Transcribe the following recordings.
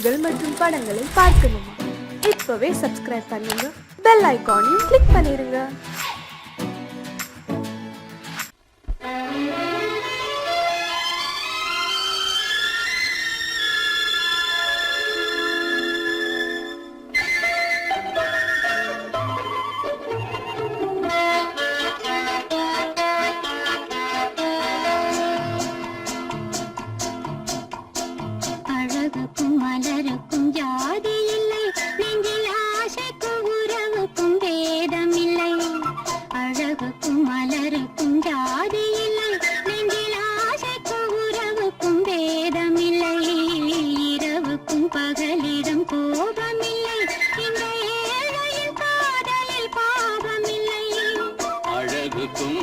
பாடல்கள் மற்றும் படங்களை பார்க்கணுமா? இப்பவே சப்ஸ்கிரைப் பண்ணுங்க, பெல் ஐகானையும் கிளிக் பண்ணிருங்க.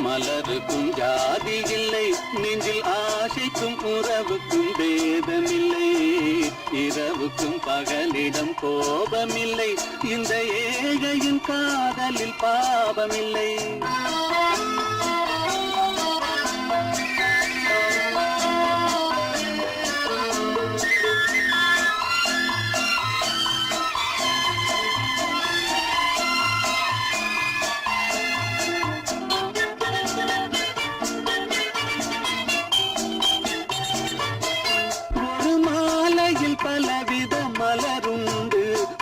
மலருக்கும் ஜாதி இல்லை, நெஞ்சில் ஆசைக்கும் உறவுக்கும் பேதமில்லை. இரவுக்கும் பகலிடம் கோபமில்லை, இந்த ஏழையின் காதலில் பாவமில்லை. பலவித மலருண்டு,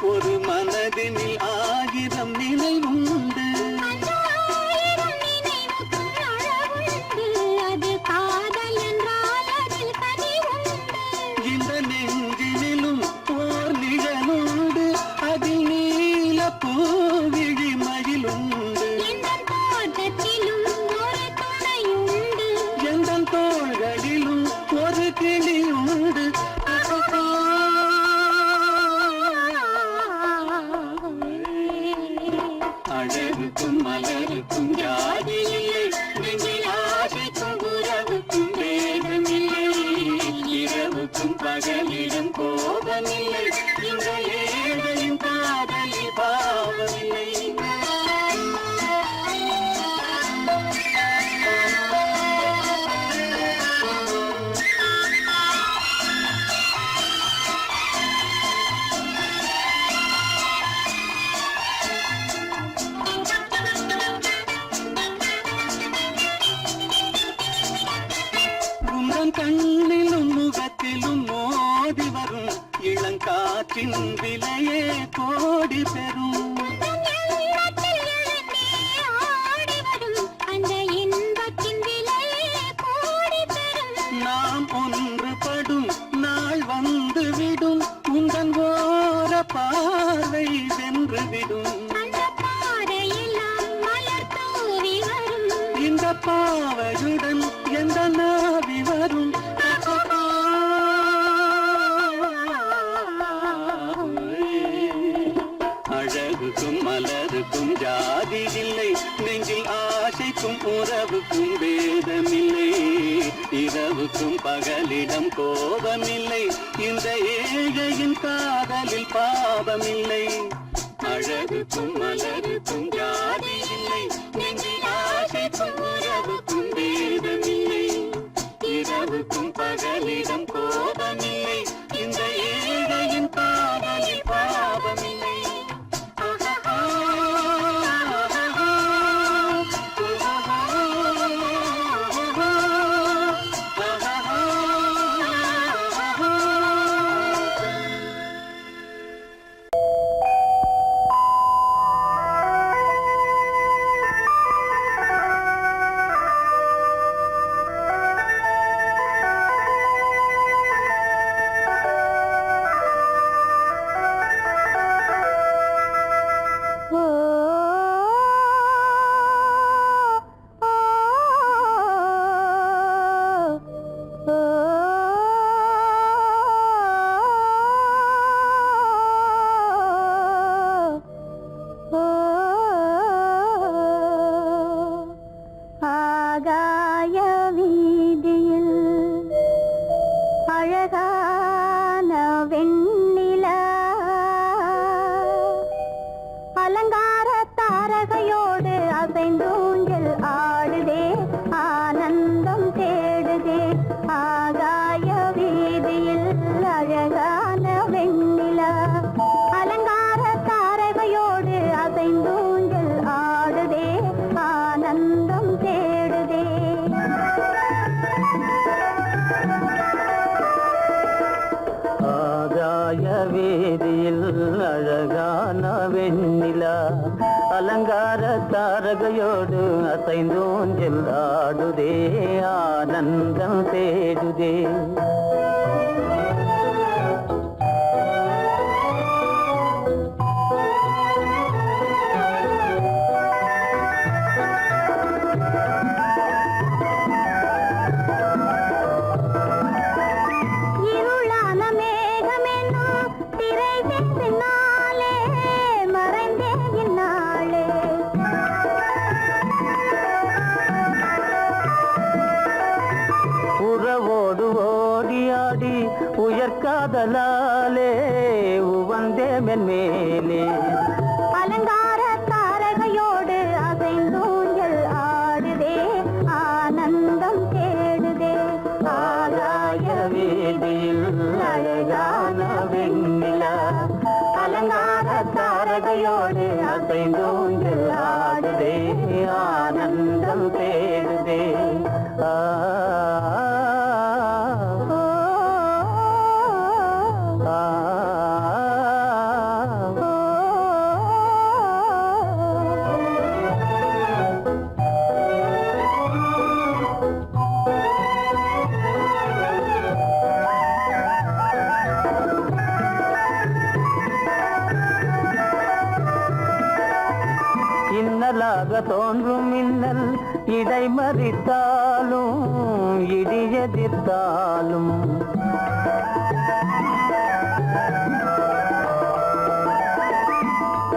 ஒரு மனதினில் 1000 நினைவுண்டு. இந்த நெஞ்சினிலும் ஓர் நிழலுண்டு, அதில் நீல பூவிழி மகிழுண்டு. எந்த தோள்களிலும் ஒரு கிளி உண்டு. அழகுக்கும் மலருக்கும் ஜாதி இல்லை, நெஞ்சில் ஆசைக்கும் உறவுக்கும் பேதமில்லை. இரவுக்கும் பகலிடம் கோபமில்லை, இந்த ஏழையின் காதலில் பாவமில்லை. கண்ணிலும் முகத்திலும் மோதி வரும் இளங்காற்றின் விலையே கோடி பெறும். நாம் ஒன்றுபடும் நாள் வந்துவிடும், உங்கள் ஓர பார்வை சென்றுவிடும். இந்த பாவையுடன் எந்த நாவி வரும். அழகுக்கும் மலருக்கும் ஜாதி இல்லை, நெஞ்சில் ஆசைக்கும் உறவுக்கும் பேதமில்லை. இரவுக்கும் பகலிடம் கோபமில்லை, இந்த ஏழையின் காதலில் பாவமில்லை. அழகுக்கும் மலருக்கும் ஜாதி இல்லை, நெஞ்சில் ஆசைக்கும் உறவுக்கும் பேதமில்லை. இரவுக்கும் பகலிடம் கோபமில்லை, இந்த ஏழையின் காதலில் பாவமில்லை. வீதியில் அழகான வெண்ணிலா அலங்கார தாரகையோடு அசைந்தோஞ்சல் ஆடுதே ஆனந்தம் தேடுதே உயர்காதலாலே உவந்தே மென்மேலே அலங்கார தாரகையோடு அசைந்தூஞ்சல் ஆடுதே ஆனந்தம் தேடுதே ஆகாய வீதியில் அழகான வெண்ணிலா அலங்கார தாரகையோடு அசைந்தூஞ்சல் ஆடுதே ஆனந்தம் தேடுதே இன்னலாக தோன்றும் மின்னல் இடைமறித்தாலும் இடியெதிர்த்தாலும்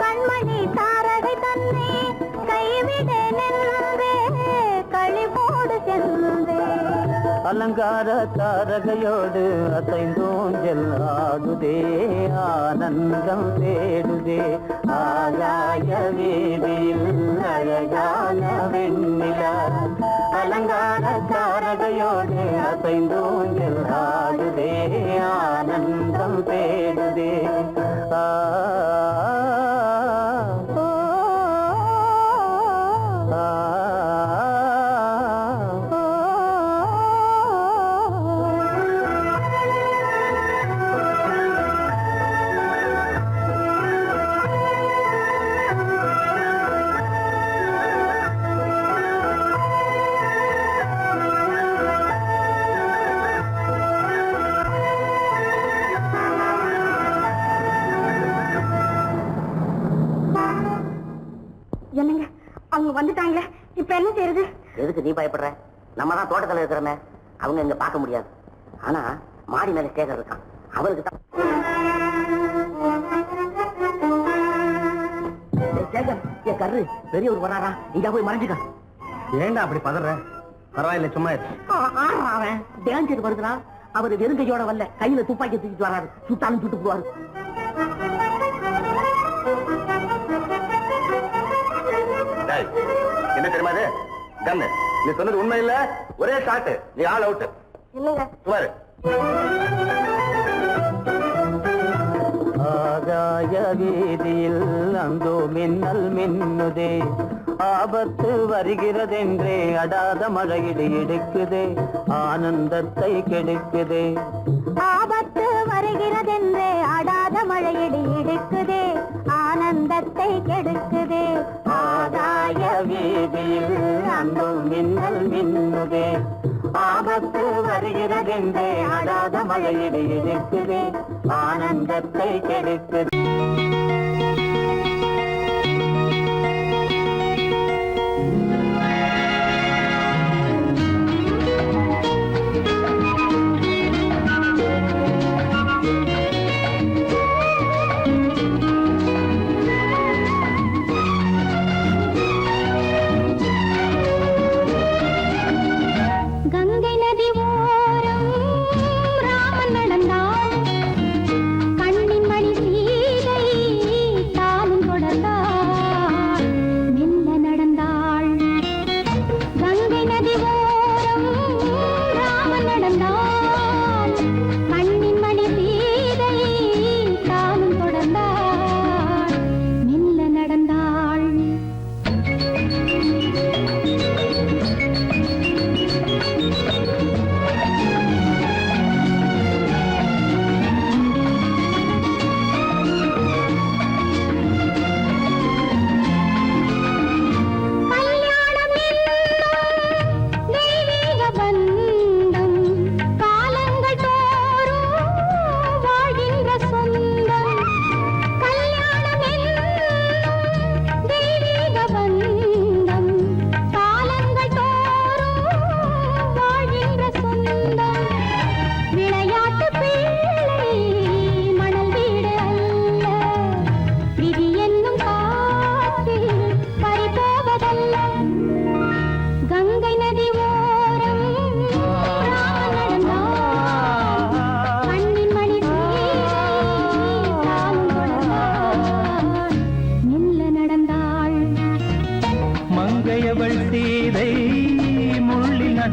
கண்மணி தாரகை தன்னை கைவிட நின்றே களிபோடு சென்றே அலங்கார தாரகையோடு அசைந்தோஞ்சல் ஆடுதே ஆனந்தம் தேடுதே ஆகாய வீதியில் அழகான வெண்ணிலா அலங்கார தாரகையோடு அசைந்தோஞ்சல் ஆடுதே ஆனந்தம் தேடுதே என்னங்க அவங்க வந்துட்டாங்களே இப்ப என்ன செய்யறது? எதுக்கு நீ பயப்படுற? நம்ம தான் தோட்டத்துல இருக்கிறோமே, அவங்க இங்க பார்க்க முடியாது. ஆனா மாடி மேல ஸ்டேகர் இருக்கான், அவருக்கு தான். என் கரு பெரியவர் வராரா, இங்க போய் மறைஞ்சுக்க. ஏண்டா அப்படி பதற? பரவாயில்ல, சும்மா அவன் டேஞ்சர் வருதுனா, அவர் வெறுங்கையோட வரல, கையில துப்பாக்கி தூக்கிட்டு வராரு. சுட்டாலும் சுட்டு போவாரு. என்ன தெரியுமா இது? கண்ணு, நீ சொன்னது உண்மை இல்ல, ஒரே ஷாட், நீ ஆல் அவுட். இல்லங்க சுமாரு. ஆகாய வீதியில் அந்தோ மின்னல் மின்னுதே, ஆபத்து வருகிறதென்றே அடாத மழையிடு எடுக்குதே, ஆனந்தத்தை கெடுக்குதே. ஆபத்து வருகிறதென்றே அடாத மழையிடி இடுக்குதே, ஆனந்தத்தை கெடுக்குதே. ஆகாய வீதியில் அந்தோ மின்னல் மின்னுதே, ஆபத்து வருகிறதென்றே அடாத மழையிடு எடுக்குதே, ஆனந்தத்தை கெடுக்குதே. கங்கை நதி ஓரம் ராமன் நடந்தான், கண்ணின் மணி சீ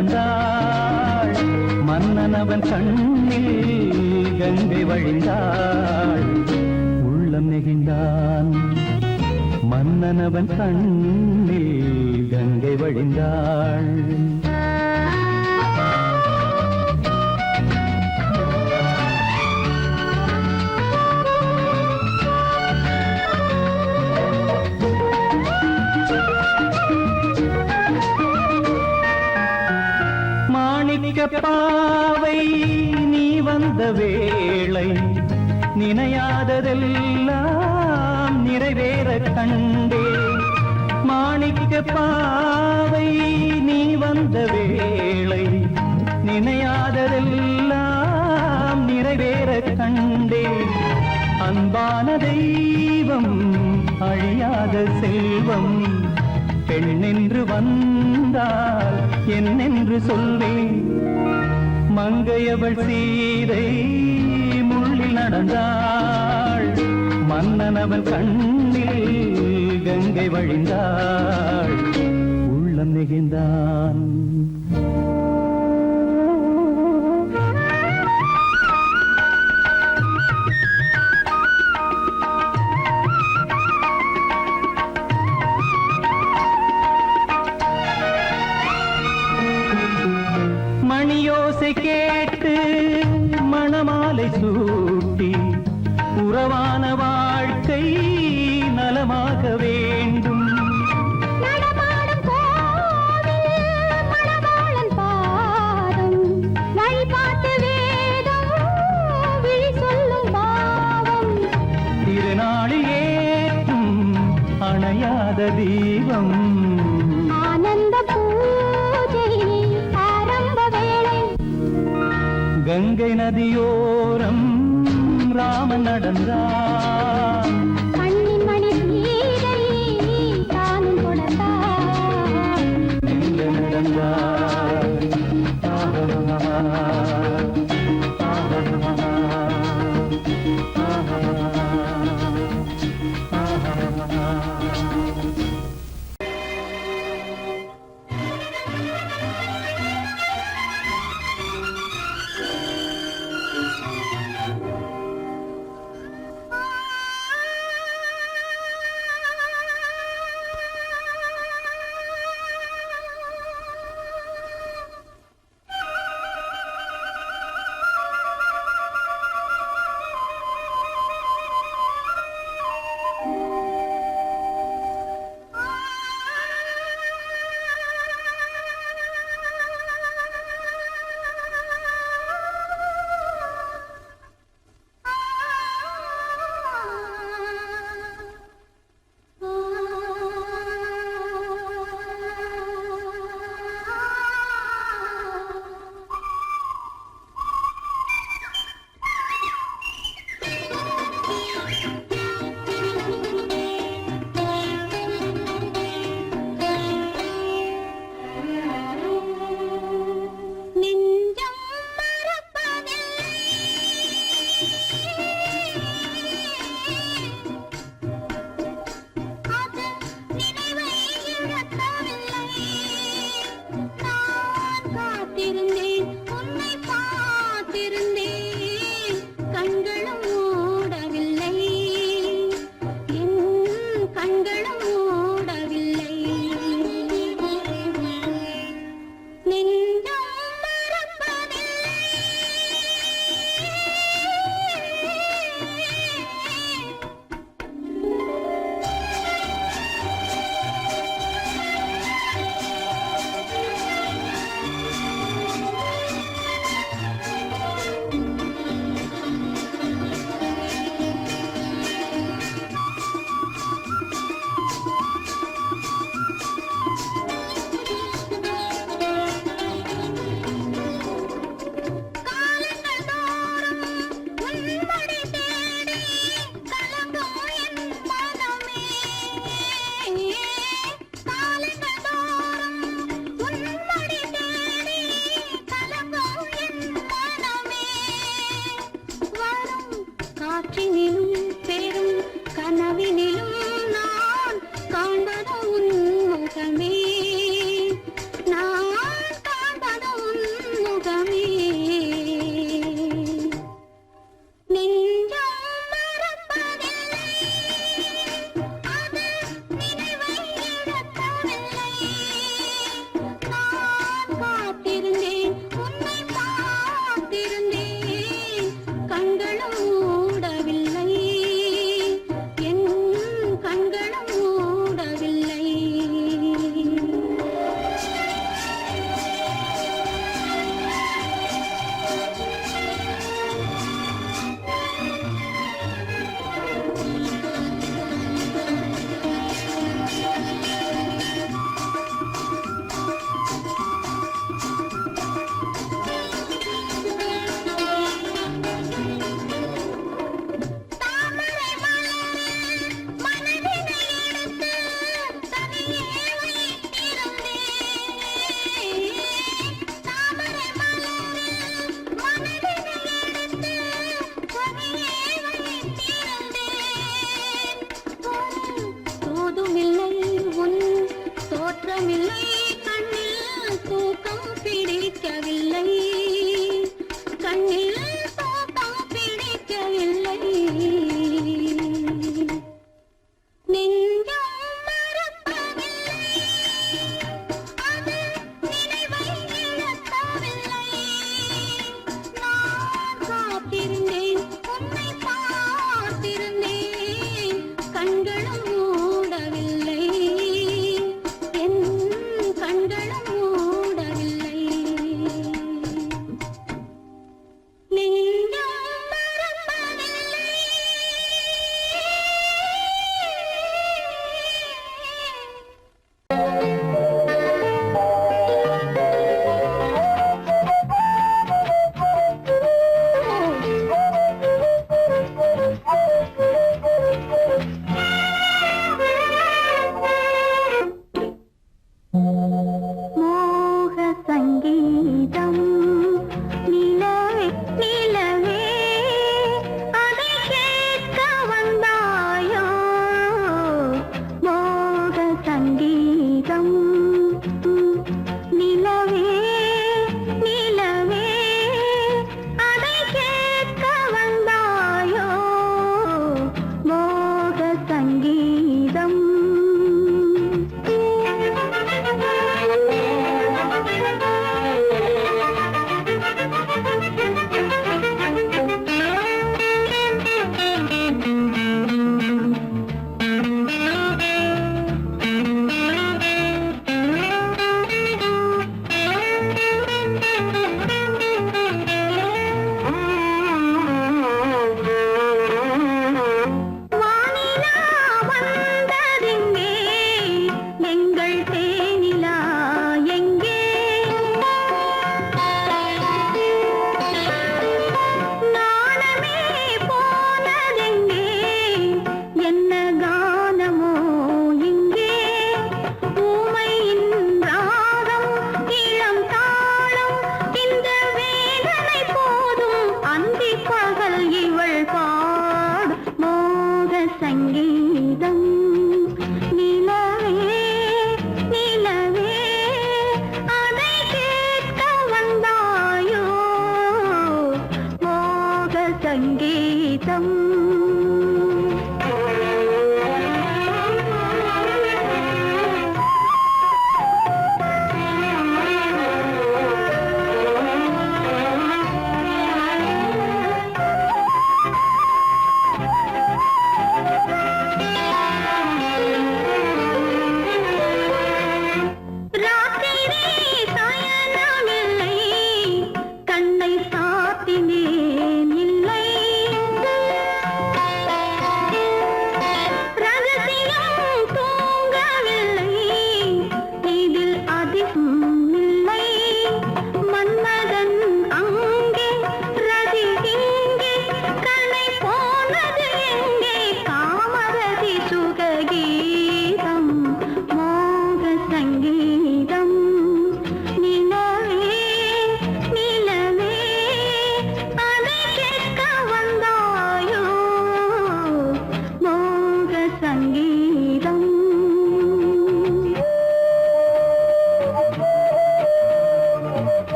நடந்தாள் மன்னன் அவன் கண்ணில் கங்கை வழிந்தாள் உள்ளம் நெகிழ்ந்தான் மன்னன் அவன் கண்ணில் கங்கை வழிந்தாள் பாவை நீ வந்த வேளை நினையாததெல்லாம் நிறைவேற கண்டே மாணிக்க பாவை நீ வந்த வேளை நினையாததெல்லாம் நிறைவேற கண்டே அன்பான தெய்வம் அழியாத செல்வம் பெண்ணென்று வந்தால் என்னென்று சொல்வேன் மங்கையவள் சீதை முள்ளில் நடந்தாள் மன்னன் அவன் கண்ணில் கங்கை வழிந்தாள் உள்ளம் நெகிழ்ந்தான் மணியோசை கேட்டு மணமாலை சூட்டி உறவான வாழ்க்கை நலமாக வேண்டும் நடமாடும் கோவில் மணவாளன் பாதம் வழிபாட்டு வேதம் விழி சொல்லும் பாவம் திருநாளில் ஏற்றும் அணையாத தீபம் ஆனந்த பூஜை ஆரம்ப வேளை கங்கை நதியோரம் ராமன் நடந்தான் கண்ணின் மணி சீதை தானும் கொடுத்தார் எங்க நடந்தார்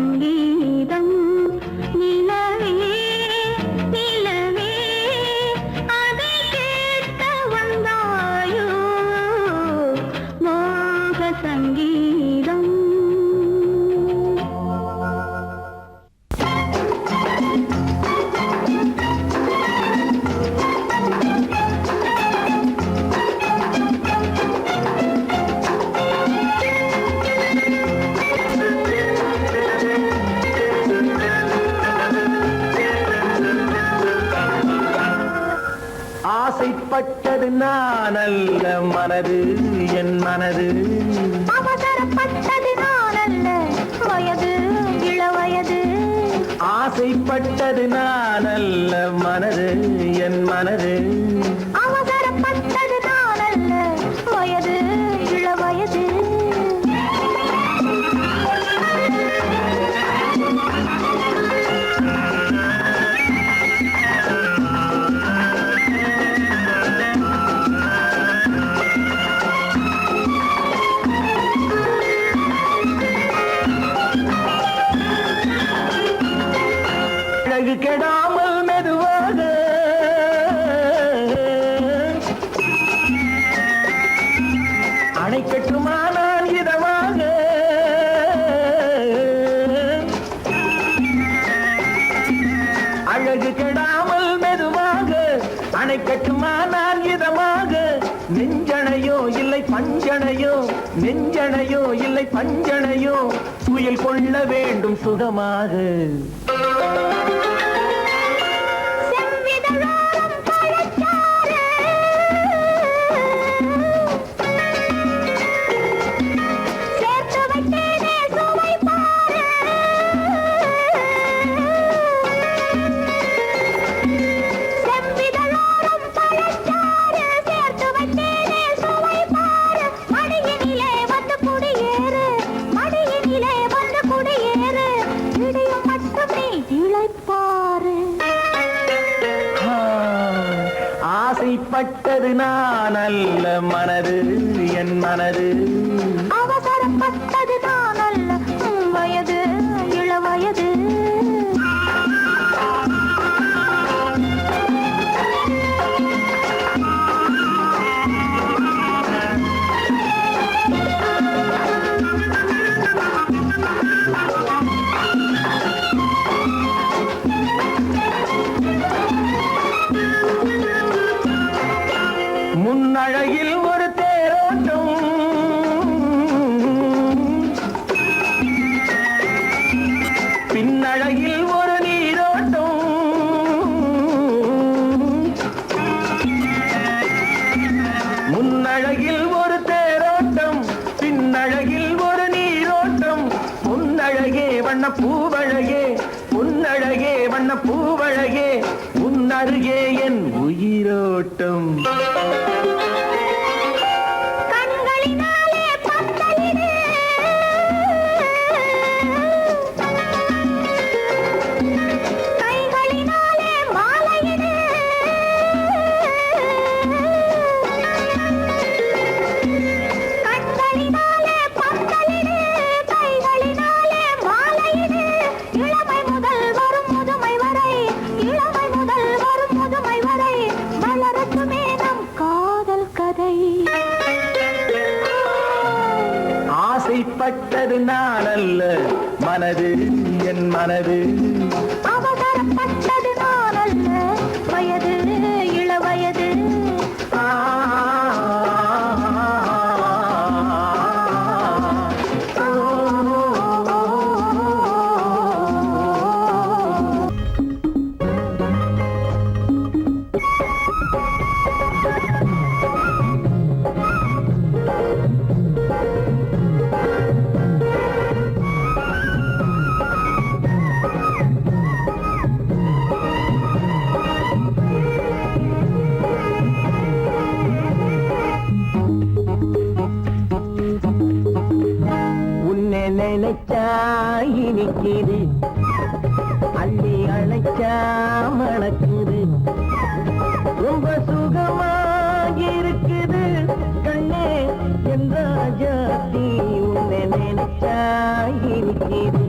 சங்கீதம் நிலவே நிலவே அதை கேட்க வந்தாயோ மோக சங்கீதம். ஆசைப்பட்டது நான் அல்ல மனது என் மனது, அவசரப்பட்டது நான் அல்ல வயது இளவயது. ஆசைப்பட்டது நான் அல்ல மனது என் மனது, அவசரப்பட்டது நான் அல்ல வயது இளவயது. அழகு கெடாமல் மெதுவாக அணை கட்டுமா நான் இதமாக, அழகு கெடாமல் மெதுவாக அணை கட்டுமா நான் இதமாக, நெஞ்சணையோ இல்லை பஞ்சணையோ, நெஞ்சணையோ இல்லை பஞ்சணையோ, துயில் கொள்ள வேண்டும் சுகமாக. செவ்விதழோரம் பழச்சாறு சேர்த்து வைத்தேனே சுவை பாரு. செவ்விதழோரம் பழச்சாறு சேர்த்து வைத்தேனே சுவை பாரு. மடியினிலே வந்து குடியேறு, மடியினிலே வந்து குடியேறு, இடையும் மட்டும் நீ இளைப்பாரு. ஆசைப்பட்டது நான் அல்ல மனது என் மனது, அவசரப்பட்டது நான் அல்ல வயது இளவயது. முன்னழகில் ஒரு தேரோட்டம், பின்னழகில் ஒரு நீரோட்டம், முன்னழகில் ஒரு தேரோட்டம், பின்னழகில் ஒரு நீரோட்டம், முன்னழகே வண்ண பூவழகே, முன்னழகே வண்ண பூவழகே, உன்னருகே என் உயிரோட்டம். கண்களினாலே பந்தலிடு, கைகளினாலே மாலையிடு, கண்களினாலே பந்தலிடு, கைகளினாலே மாலையிடு. இளமை முதல் வரும் முதுமை வரை, இளமை முதல் வரும் முதுமை வரை வளரட்டுமே நம் காதல் கதை. ஆசைப்பட்டது நான் அல்ல மனது என் மனது, அவசரப்பட்டது நான் அல்ல வயது இளவயது. ஆ, உன்னை நினைச்சா இனிக்குது, அள்ளி அழைச்சா மணக்குது, ரொம்ப சுகமாயிருக்குது கண்ணே என் ராஜாத்தி. உன்னை நினைச்சா இனிக்குது,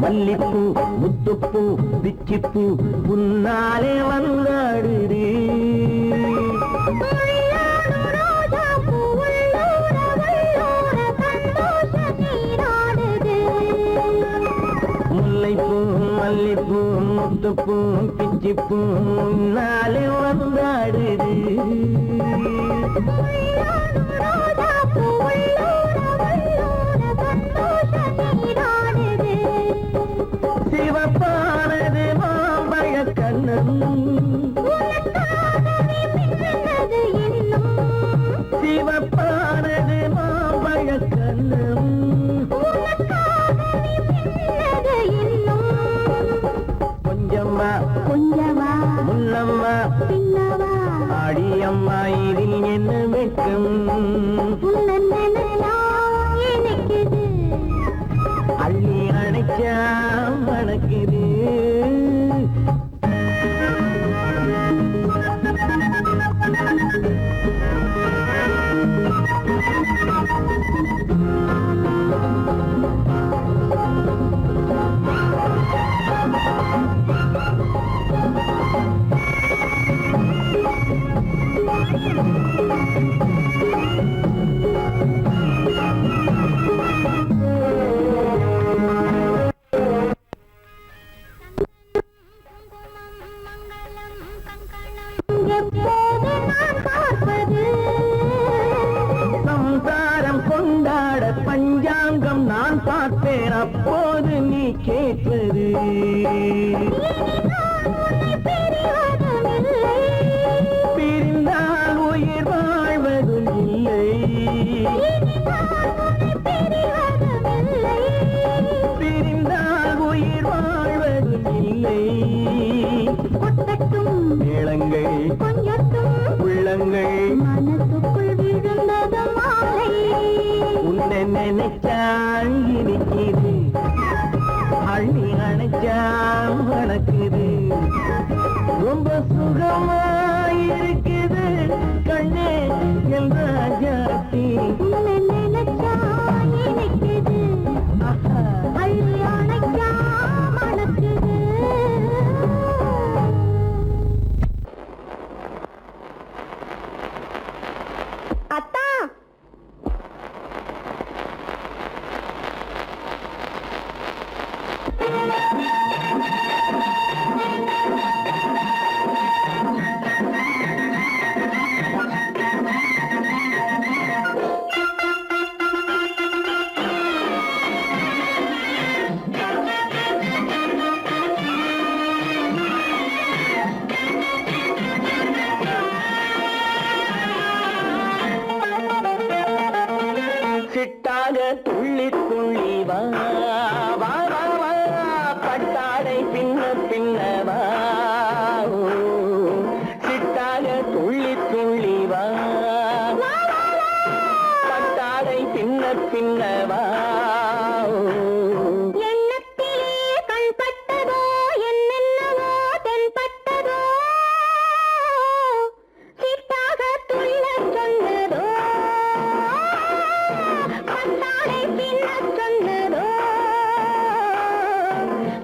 மல்லிப்பூ முத்துப்பூ பிச்சிப்பூ உன்னாலே வந்தாடுது முல்லைப்பூ மல்லிப்பூ முத்துப்பூ பிச்சிப்பூ உன்னாலே வந்தாடுது சிவப்பானது மாம்பழ கண்ணம் சிவப்பானது மாம்பழ கண்ணம் கொஞ்சம்மா கொஞ்சமா முன்னம்மா பின்னவா அடியம்மா இதில் என்ன வெட்கம் எனக்குது அள்ளி அணைச்சா மணக்குது எப்போது நான் பார்ப்பது சம்சாரம் கொண்டாட பஞ்சாங்கம் நான் பார்ப்பேன் அப்போது நீ கேட்பது பிரிந்தால் உயிர் வாழ்வதும் இல்லை பிரிந்தால் உயிர் வாழ்வதும் இல்லை கொட்டட்டும் மேளங்கள் கொஞ்சட்டும் உள்ளங்கள் மனசுக்குள் விழுந்தது மாலை உன்னை நினைச்சால் இருக்குது அள்ளி அணைச்சா வணக்குது ரொம்ப சுகமாயிருக்குது கண்ணே என் ராஜாத்தி உன்னை நினைச்சா இனிக்குது ஆஹா. அள்ளி அணைச்சா மணக்குது அத்தா சிட்டாக துள்ளி துள்ளி வா வா வா வா பட்டாடை பின்ன பின்ன வா ஓ, சிட்டாக துள்ளி துள்ளி வா பட்டாடை பின்ன பின்ன வா ஓ. எண்ணத்திலே கண்பட்டதோ என்னென்னவோ தென்பட்டதோ சிட்டாக துள்ளச் சொன்னதோ பட்டாடை பின்னச் சொன்னதோ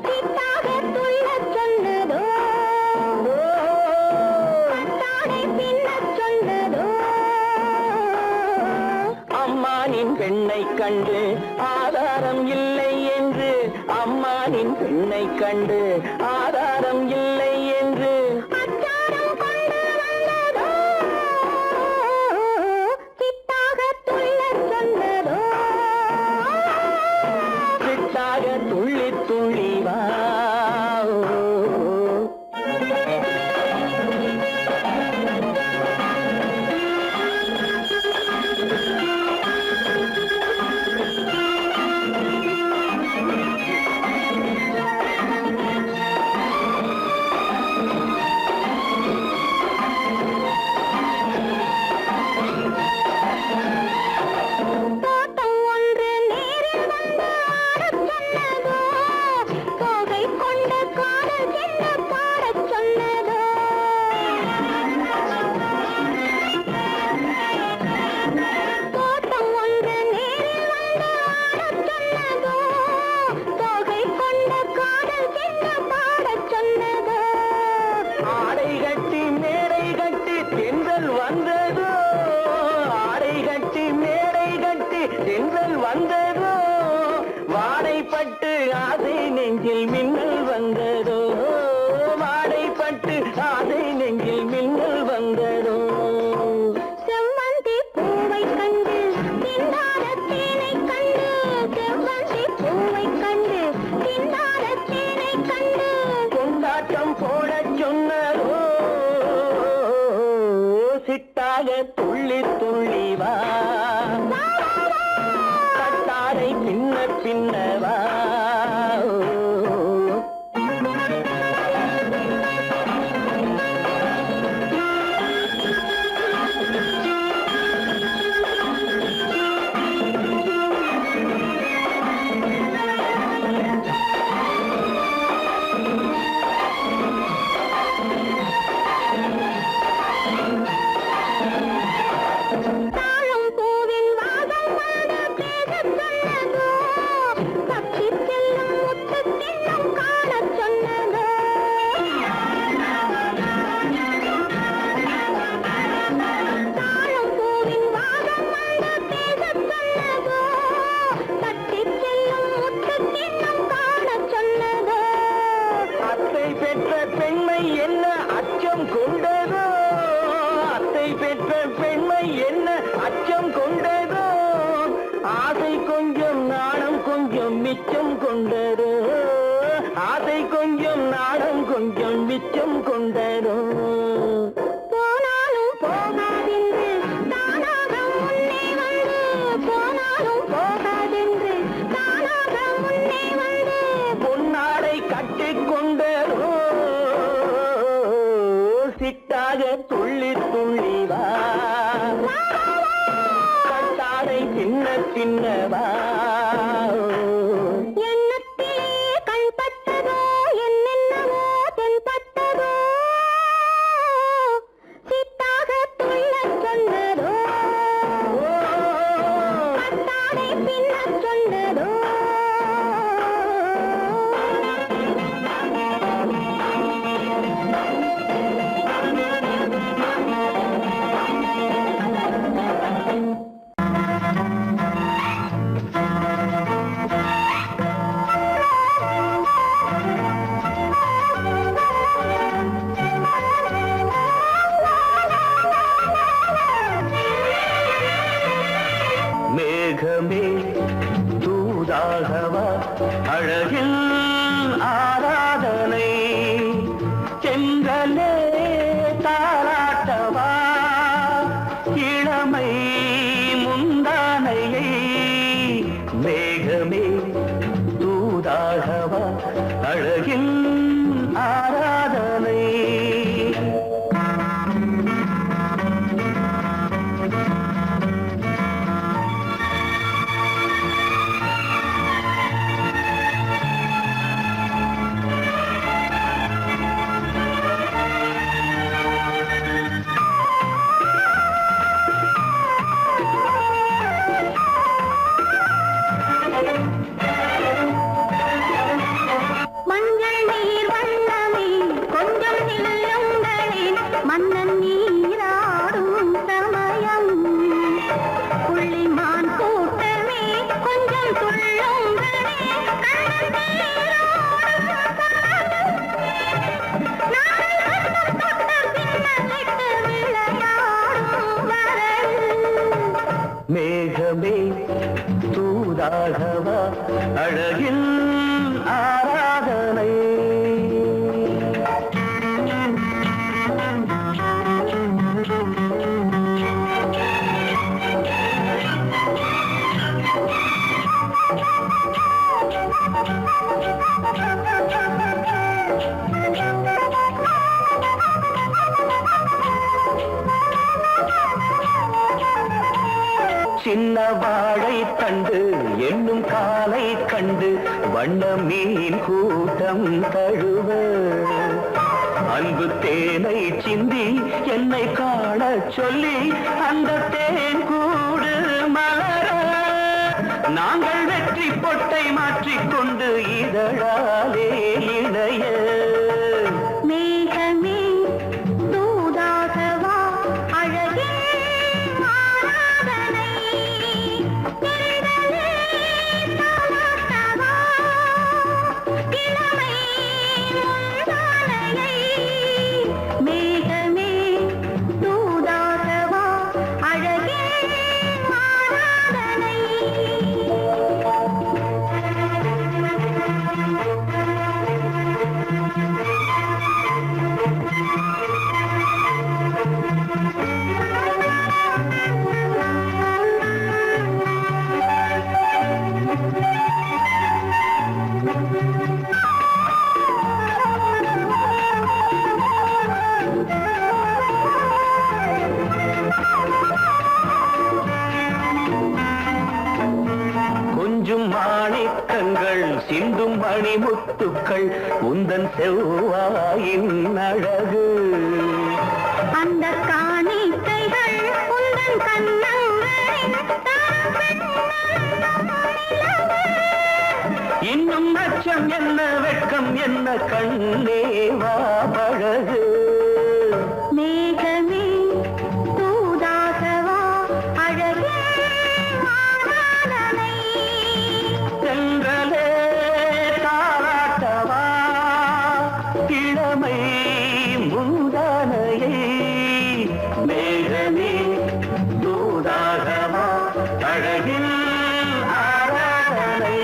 சிட்டாக துள்ளச் சொன்னதோ பட்டாடை பின்னச் சொன்னதோ அம்மானின் பெண்ணை கண்டு ஆதாரம் இல்லை என்று அம்மானின் பெண்ணை கண்டு ஆதாரம் இல்லை என்று அச்சாரம் கொண்டு வந்ததோ சிட்டாக துள்ளச் சொன்னதோ சிட்டாக துள்ளி துள்ளி வா நெஞ்சில் மின்னல் வந்ததோ வாடைப்பட்டு ஆசை நெஞ்சில் மின்னல் வந்ததோ செவ்வந்தி பூவை கண்டு திண்டாட தேனை கண்டு செவ்வந்தி பூவை கண்டு திண்டாட தேனை கண்டு கொண்டாட்டம் போடச் சொன்னதோ சிட்டாக துள்ளி துள்ளி வா கட்டாரை பின்ன பின்னவா தாழம் பூவின் வாசம் வந்து பேசச் சொன்னதோ தப்பிச் செல்லும் முத்துக் கிண்ணம் காணச் சொன்னதோ தாழம் பூவின் வாசம் வந்து பேசச் சொன்னதோ தப்பிச் செல்லும் முத்துக் கிண்ணம் காணச் சொன்னதோ அத்தை பெற்ற பெண்மை என்ன அச்சம் கொண்டதோ அத்தை பெற்ற பெண்மை என்ன அச்சம் கொண்டதோ ஆசை கொஞ்சம் நாணம் கொஞ்சம் மிச்சம் கொண்டதோ ஆசை கொஞ்சம் நாணம் கொஞ்சம் மிச்சம் கொண்டதோ போனாலும் போகாதென்று தானாக முன்னே வந்து போனாலும் போகாதென்று தானாக முன்னே வந்து பொன்னாடை கட்டிக்கொண்டதோ சிட்டாக துள்ளி துள்ளி வா கட்டாடை பின்ன பின்னவா எண்ணத்திலே கண்பட்டதோ என்னென்னவோ தென்பட்டதோ சித்தாக துள்ளச் சொன்னதோ கட்டாடை பின்னச் சொன்னதோ மேகமே தூதாகவா அழகில் ஆராதனை செங்கலே தாராட்டவா இளமை முந்தானையை மேகமே தூதாகவா அழகில் ஆராதனை மஞ்சள் நீர் வண்ணமே கொஞ்சம் நில்லுங்களே மன்னன் நீராடும் சமயம் புள்ளிமான் கூட்டமே கொஞ்சம் துள்ளுங்களே கண்ணன் நீராடும் சமயம் நாளை வண்ணம் தொட்ட பின்னலிட்டு விளையாடும் வரல் மேகமே தூதாகவா அழகில் ஆராதனை சின்ன வாழை தண்டு என்னும் காலை கண்டு வண்ண மீன் கூட்டம் தழுவ அன்பு தேனை சிந்தி என்னை காண சொல்லி அந்த தேன் கூடு மலர நாங்கள் வெற்றி பொட்டை மாற்றிக்கொண்டு இதழாலே இணைய மேகமே தூதாகவா அழகே ஆராதனை நிழலே தாலாட்டவா முத்துக்கள் உந்தன் செவ்வாயின் அழகு. அந்த காணிக்கைகள் உந்தன் கண்ணங்களின் இன்னும் அச்சம் என்ன வெட்கம் என்ன கண்ணே வா பழகு. மேகமே தூதாகவா அழகே ஆராதனை. சென்றலே தாராட்டவா கிழமை முந்தானையை. மேகமே தூதாகவா அழகில் ஆராதனை.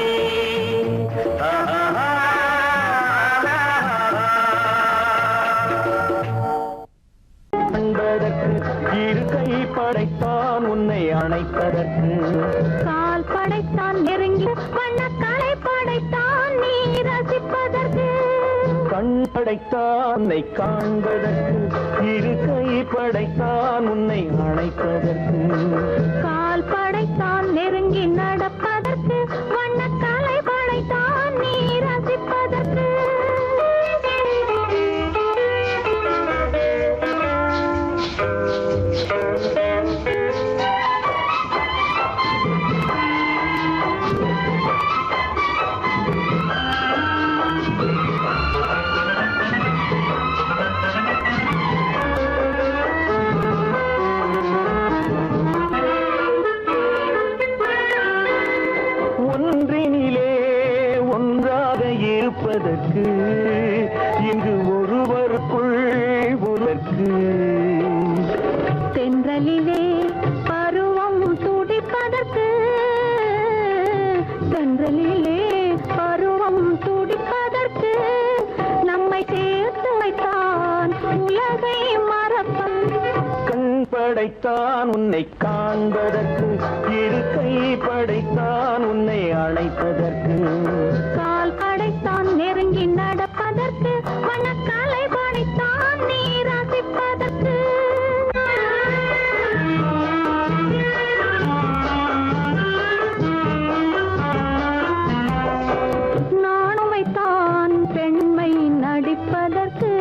இரு கை படைத்தான் உன்னை அணைப்பதற்கு. கால் படைத்தான் நெருங்கி வண்ணக்கலை படைத்தான் நீ ரசிப்பதற்கு. கண் படைத்தான் உன்னை காண்பதற்கு. இரு கை படைத்தான் உன்னை அணைப்பதற்கு. கால் படைத்தான் நெருங்கி நடப்பதற்கு. வண்ணக்கலை படைத்தான் நீ ரசிப்பதற்கு. ஒன்றினிலே ஒன்றாக இருப்பதற்கு இங்கு ஒருவருக்குள் ஒருவருக்கு. தென்றலிலே பருவம் துடிப்பதற்கு. தென்றலிலே பருவம் துடிப்பதற்கு. நம்மை சேர்த்து வைத்தான் உலகை மறப்பன். கண் படைத்தான் உன்னை காண்பதற்கு. இரு கை படைத்தான் உன்னை அழைப்பதற்கு. கால் படைத்தான் நெருங்கி நடப்பதற்கு. வண்ணக்கலை படைத்தான் நீ ரசிப்பதற்கு. நானும் வைத்தான் பெண்மை நடிப்பதற்கு.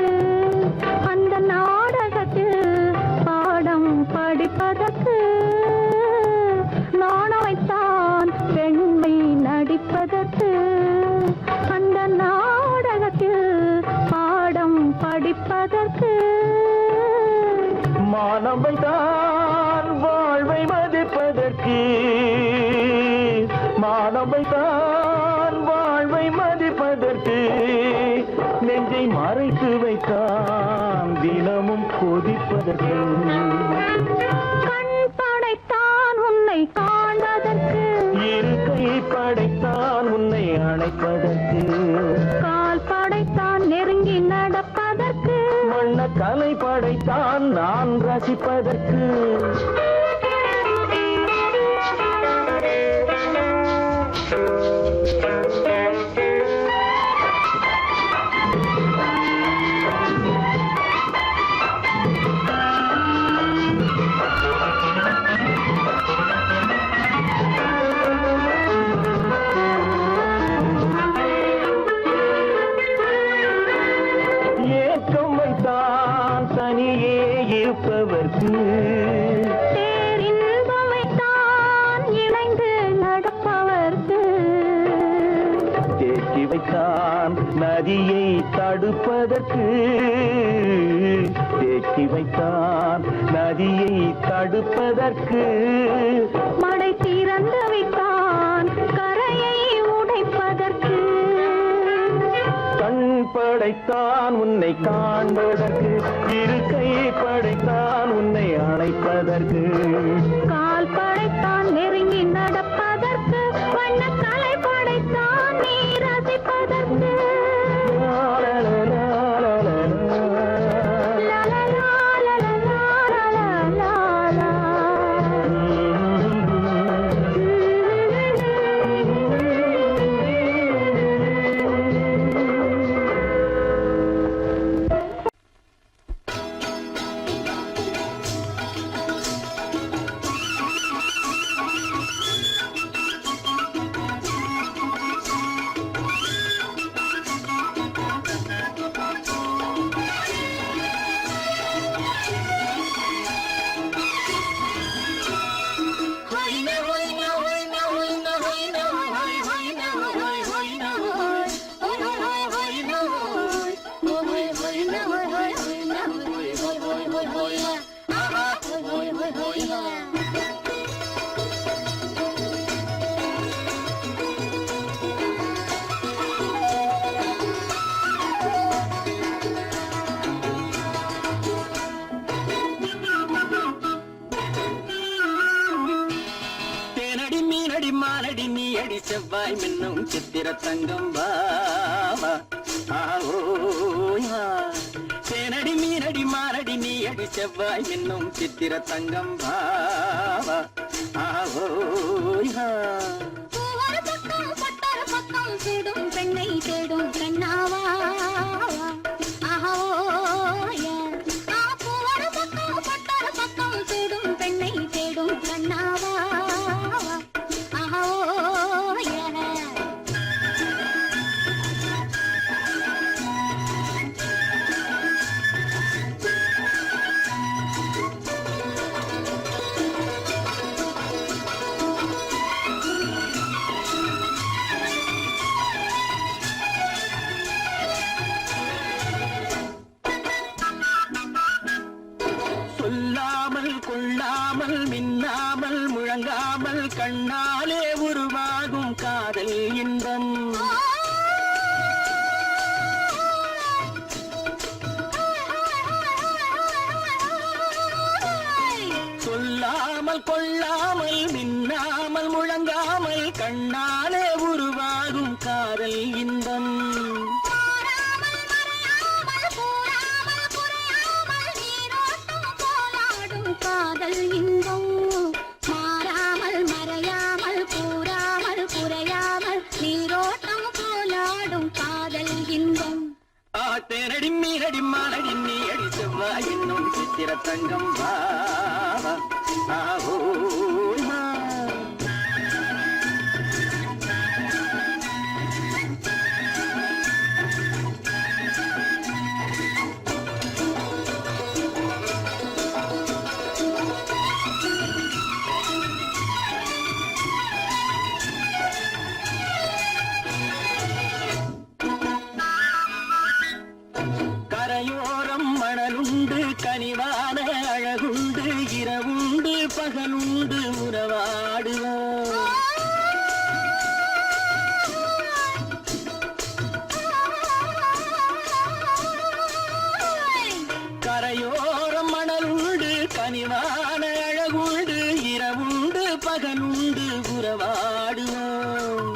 அந்த நாடகத்தில் பாடம் படிப்பதற்கு. நானும் வைத்தான் பெண்மை நடிப்பதற்கு. அந்த நாடகத்தில் பாடம் படிப்பதற்கு. மானவை தான் வாழ்வை மதிப்பதற்கு. மானவை தான் வாழ்வை மதிப்பதற்கு. நெஞ்சை மறைத்து வைத்தான் தினமும் கொதிப்பதற்கு. கண் படைத்தான் உன்னை காண்பதற்கு. இரு கை படைத்தான் உன்னை அணைப்பதற்கு. கால் படைத்தான் நெருங்கி நடப்பதற்கு. வண்ண கலை படைத்தான் நான் ரசிப்பதற்கு. ஏக்கம் வைத்தான் தனியே இருப்பவர்க்கு. பேரின்பம் வைத்தான் இணைந்து நடப்பவர்க்கு. தேக்கி வைத்தான் நதியை தடுப்பதற்கு. தேக்கி வைத்தான் நதியை தடுப்பதற்கு. மடை திறந்து வைத்தான் கரையை உடைப்பதற்கு. கண் படைத்தான் உன்னை காண்பதற்கு. இரு கை படைத்தான் உன்னை அணைப்பதற்கு. கால் படைத்தான் நெருங்கி நடப்பதற்கு. வண்ணக்கலை படைத்தான் நீ ரசிப்பதற்கு. செவ்வாய் மின்னும் சித்திர தங்கம் வாவா ஆவோயா தேனடி மீனடி மாரடி நீ அடி செவ்வாய் மின்னும் சித்திர தங்கம் வாவா ஆவோயா பூவொரு பக்கம் பட்டொரு பக்கம் தேடும் பெண்ணை தேடும் கண்ணாவா ஆஹோய பூவொரு பக்கம் பட்டொரு பக்கம் தேடும் பெண்ணை தேடும் கண்ணாவா ஆஹோய சொல்லாமல் கொள்ளாமல் மின்னாமல் முழங்காமல் கண்ணாலே உருவாகும் காதல் இன்பம் சொல்லாமல் கொள்ளாமல் மின்னாமல் முழங்காமல் கண்ணாலே உருவாகும் காதல் இன்பம் காதல் இன்பம் மாறாமல் மறையாமல் கூறாமல் குறையாமல் நீரோட்டம் போலாடும் காதல் இன்பம் தேனடி மீனடி மானடி நீ அடி செவ்வாய் இன்னும் சித்திர தங்கம் வாவா ஆவோயா கரையோரம் மணலுண்டு கனிவான அழகுண்டு இரவுண்டு பகலுண்டு உறவாடுவோம் கரையோரம் மணலுண்டு கனிவான அழகுண்டு இரவுண்டு பகலுண்டு உறவாடுவோம்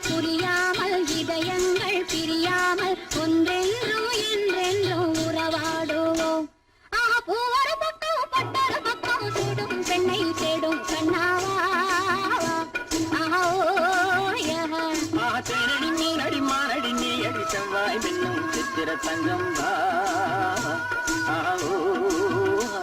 புரியாமல் இதயங்கள் பிரியாமல் ஒன்றென்றும் என்றென்றும் உறவாடுவோம் பூவொரு பக்கம் பட்டொரு பக்கம் தேடும் பெண்ணை தேடும் கண்ணாவா தேனடி மீனடி மானடி நீ அடி செவ்வாய் மின்னும் சித்திர தங்கம் வாவா ஆவோயா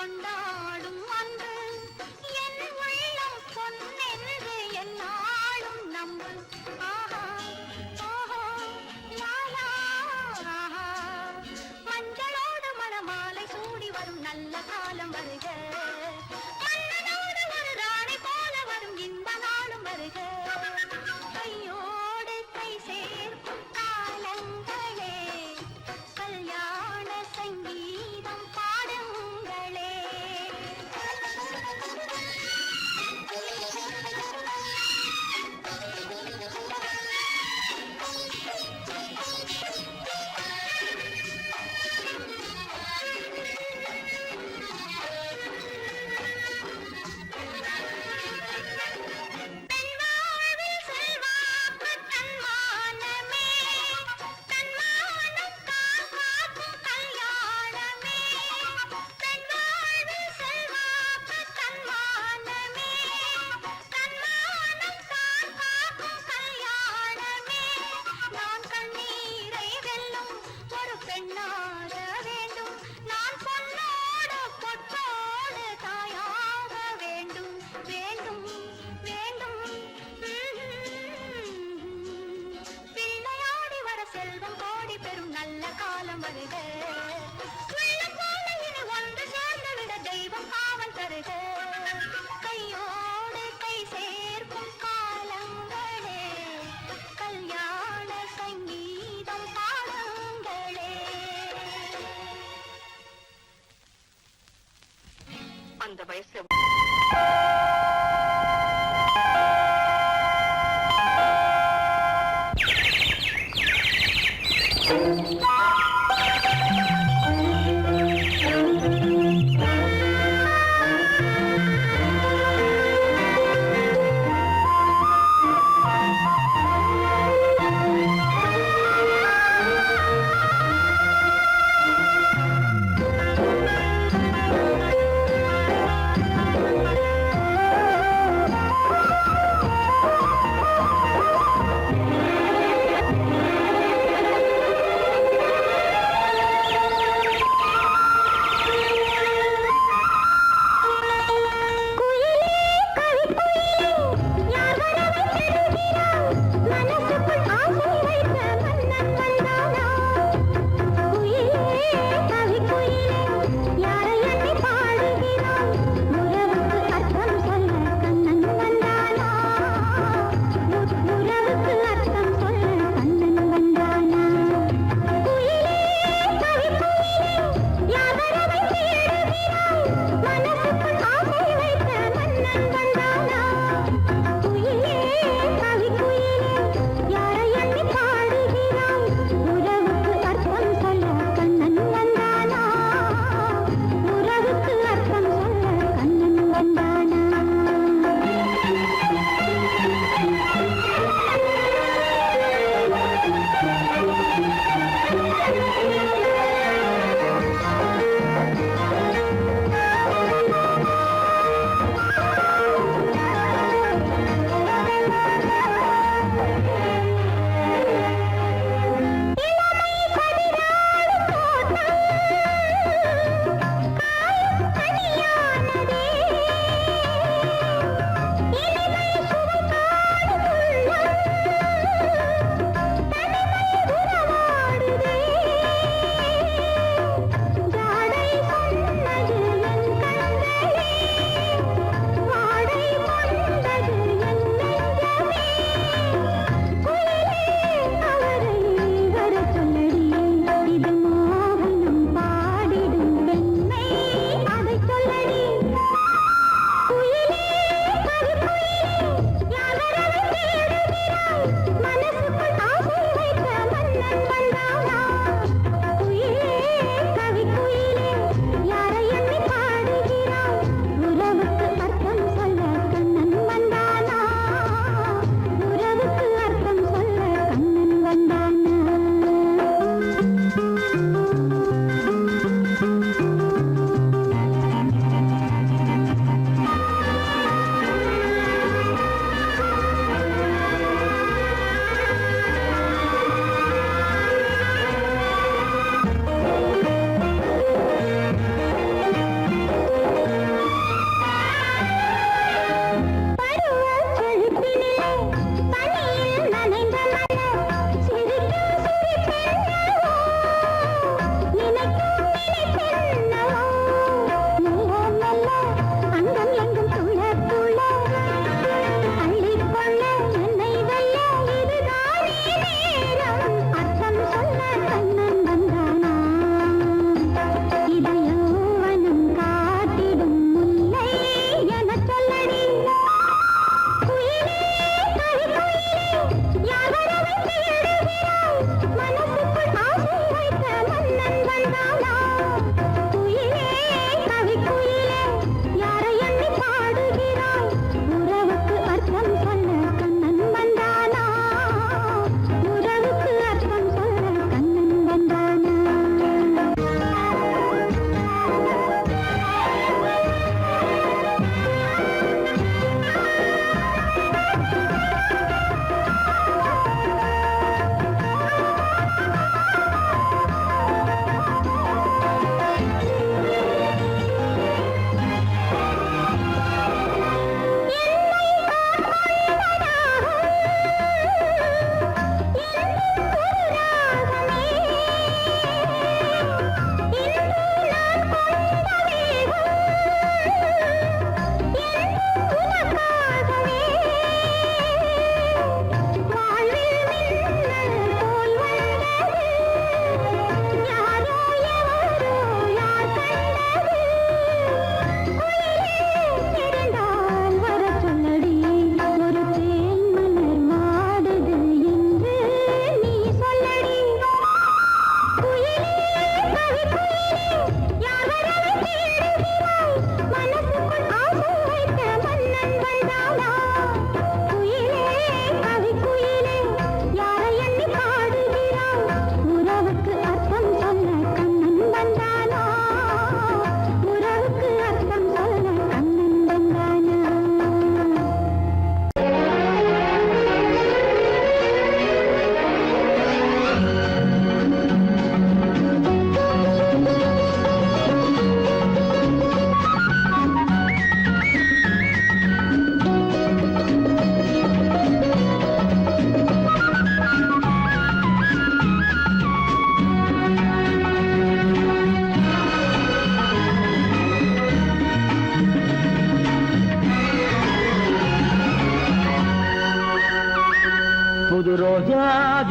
கொண்டாடும் அன்று என் உள்ளம் பொன்னென்று என்னாலும் நம்பு. ஆஹா ஆஹா லாலா ஆஹா. மஞ்சளோடு மணமாலை சூடி வரும் நல்ல காலம் வருக. மன்னனோடு ஒரு ராணி போல வரும் இந்த நாளும் வருக. கையோடு கை சேர்க்கும் காலங்களே கல்யாண சங்கீதம் பாடுங்களே. பெண்வாழ்வில் செல்வாக்கு தன்மானமே, தன்மானம் காக்கும் கல்யாணமே. பெண்வாழ்வில் செல்வாக்கு தன்மானமே, தன்மானம் காக்கும் கல்யாணமே. நான் கண்ணீரை வெல்லும் ஒரு பெண்ணாக வேண்டும். நான் பொன்னோடு பொட்டோடு தாயாக வேண்டும் வேண்டும் வேண்டும். பிள்ளையாடி வர செல்வம் கோடி பெறும் நல்ல காலம் வருக. உள்ளம் போல இனி ஒன்று சேர்ந்து விட தெய்வம் காவல் தருக. கையோடு கை சேர்க்கும் காலங்களே கல்யாண சங்கீதம் பாடுங்களே. அந்த வயசுல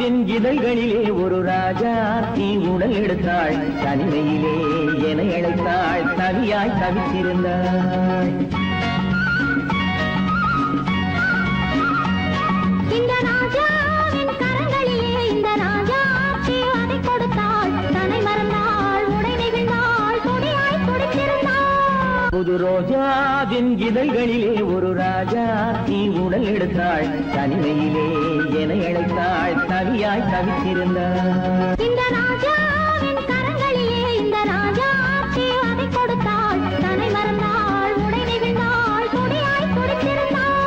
ரோஜாவின் இதழ்களிலே ஒரு ராஜாத்தி உடல் எடுத்தாள் தனிமையிலே என அழைத்தாள் தனியாய் தவித்திருந்தாள் இந்த ராஜாவின் கரங்களிலே இந்த ராஜாத்தி அதை கொடுத்தாள் தன்னை மறந்தாள் உடை நெகிழ்ந்தாள் துடியாய் துடித்திருந்தாள் புது ரோஜாவின் இதழ்களிலே ஒரு ராஜாத்தி உடல் எடுத்தாள் தனிமையிலே என அழைத்தாள் தனியாய் தவித்திருந்தாள் இந்த ராஜாவின் கரங்களிலே இந்த ராஜாத்தி அதை கொடுத்தாள் தன்னை மறந்தாள் உடை நெகிழ்ந்தாள் துடியாய் துடித்திருந்தாள்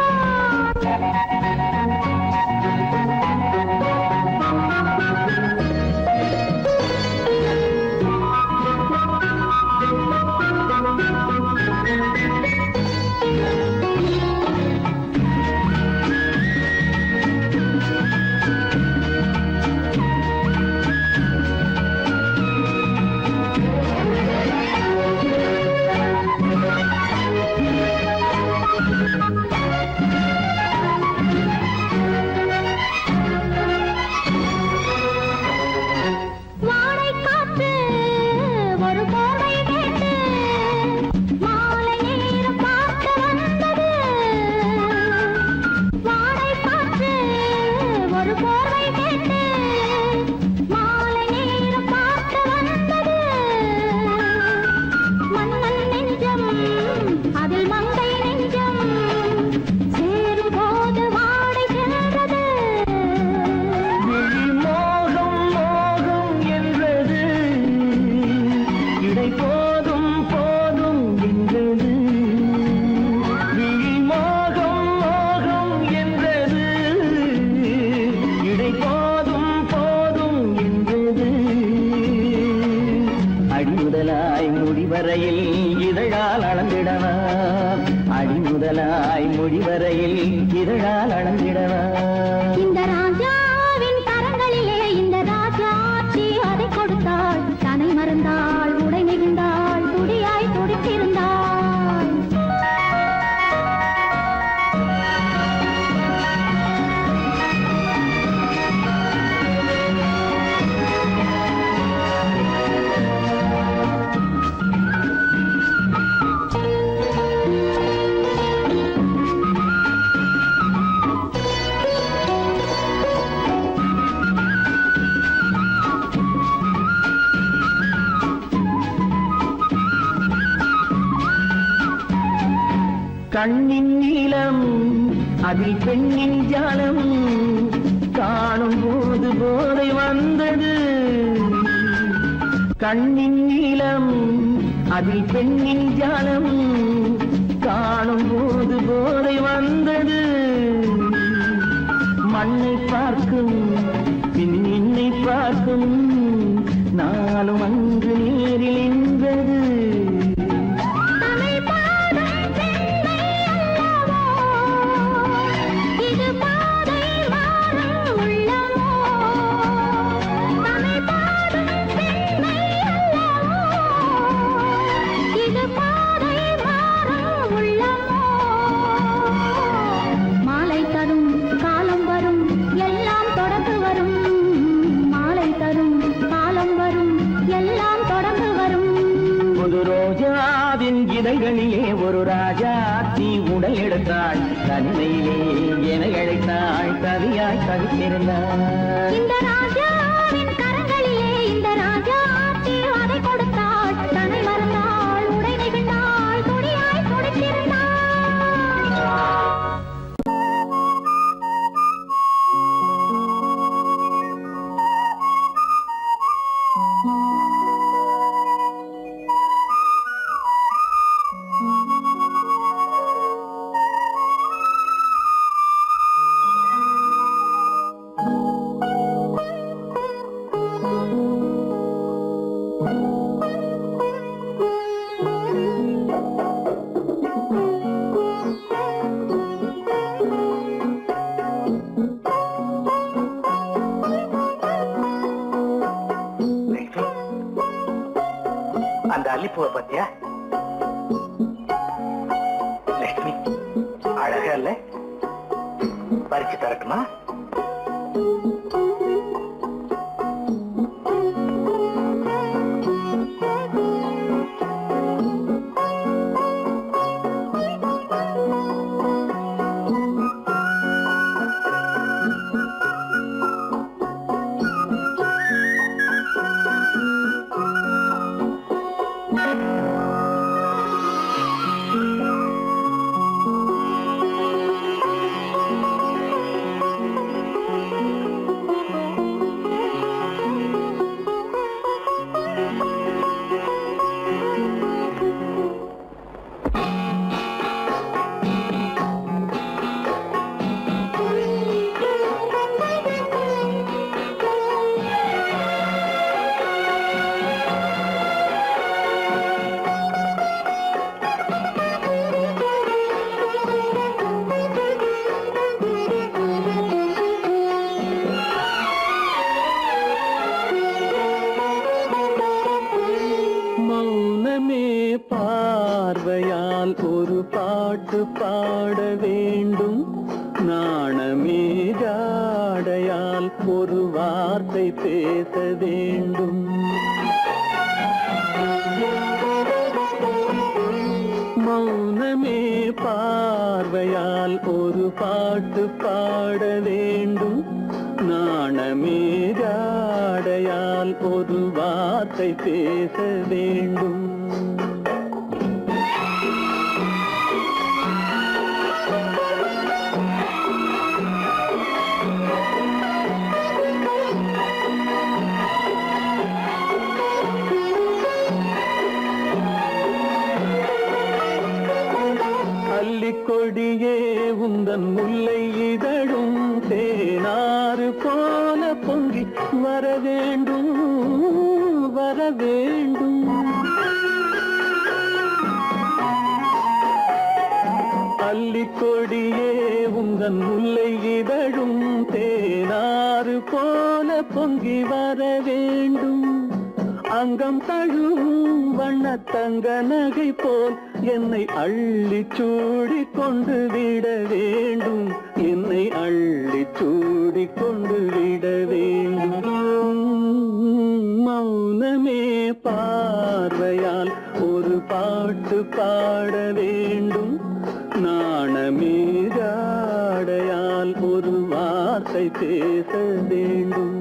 முடிவரையில் இதழால் அளந்திடவா இந்த ராஜாவின் கரங்களிலே இந்த ராஜாச்சி அதை கொடுத்தாள் தன்னை மறந்தாள் உடை நெகிழ்ந்தாள் துடியாய் துடித்திருந்தாள் கண்ணின் நீளம் அதில் பெண்ணின் ஜாலம் காணும் போது போதை வந்தது கண்ணின் நீளம் அதில் பெண்ணின் ஜாலம் காணும் போது போதை வந்தது மண்ணை பார்க்கும் பின் என்னை பார்க்கும் நாளும் அங்கு நேரில் என்பது இதழ்களிலே ஒரு ராஜாத்தி உடல் எடுத்தாள் தனிமையிலே என அழைத்தாள் கவியாய் கவித்திருந்தாள் இந்த ராஜாவின் கரங்களிலே இந்த ராஜாத்தி அதை கொடுத்தாள் தன்னை மறந்தாள் உடை நெகிழ்ந்தாள் துடியாய் துடித்திருந்தாள் அந்த அல்லிப்பூவை பத்தியா லட்சுமி அழகா இல்ல பறிச்சு தரட்டுமா ஜாடையால் ஒரு பாட்டு பாட வேண்டும். நாணமே ஜாடையால் ஒரு வார்த்தை பேச வேண்டும். மௌனமே பார்வையால் ஒரு பாட்டு பாட வேண்டும். நாணமே ஜாடையால் ஒரு வார்த்தை பேச வேண்டும். கொடியே உந்தன் முல்லை இதழும் தேனாறு போல பொங்கி வர வேண்டும் வர வேண்டும். அல்லிக்கொடியே உந்தன் முல்லை இதழும் தேனாறு போல பொங்கி வர வேண்டும். அங்கம் தழுவும் வண்ணத்தங்க நகை போல் என்னை அள்ளி சூடி கொண்டு விட வேண்டும். என்னை அள்ளி சூடி கொண்டு விட வேண்டும். மௌனமே பார்வையால் ஒரு பாட்டு பாட வேண்டும். நாணமே ஜாடையால் ஒரு வார்த்தை பேச வேண்டும்.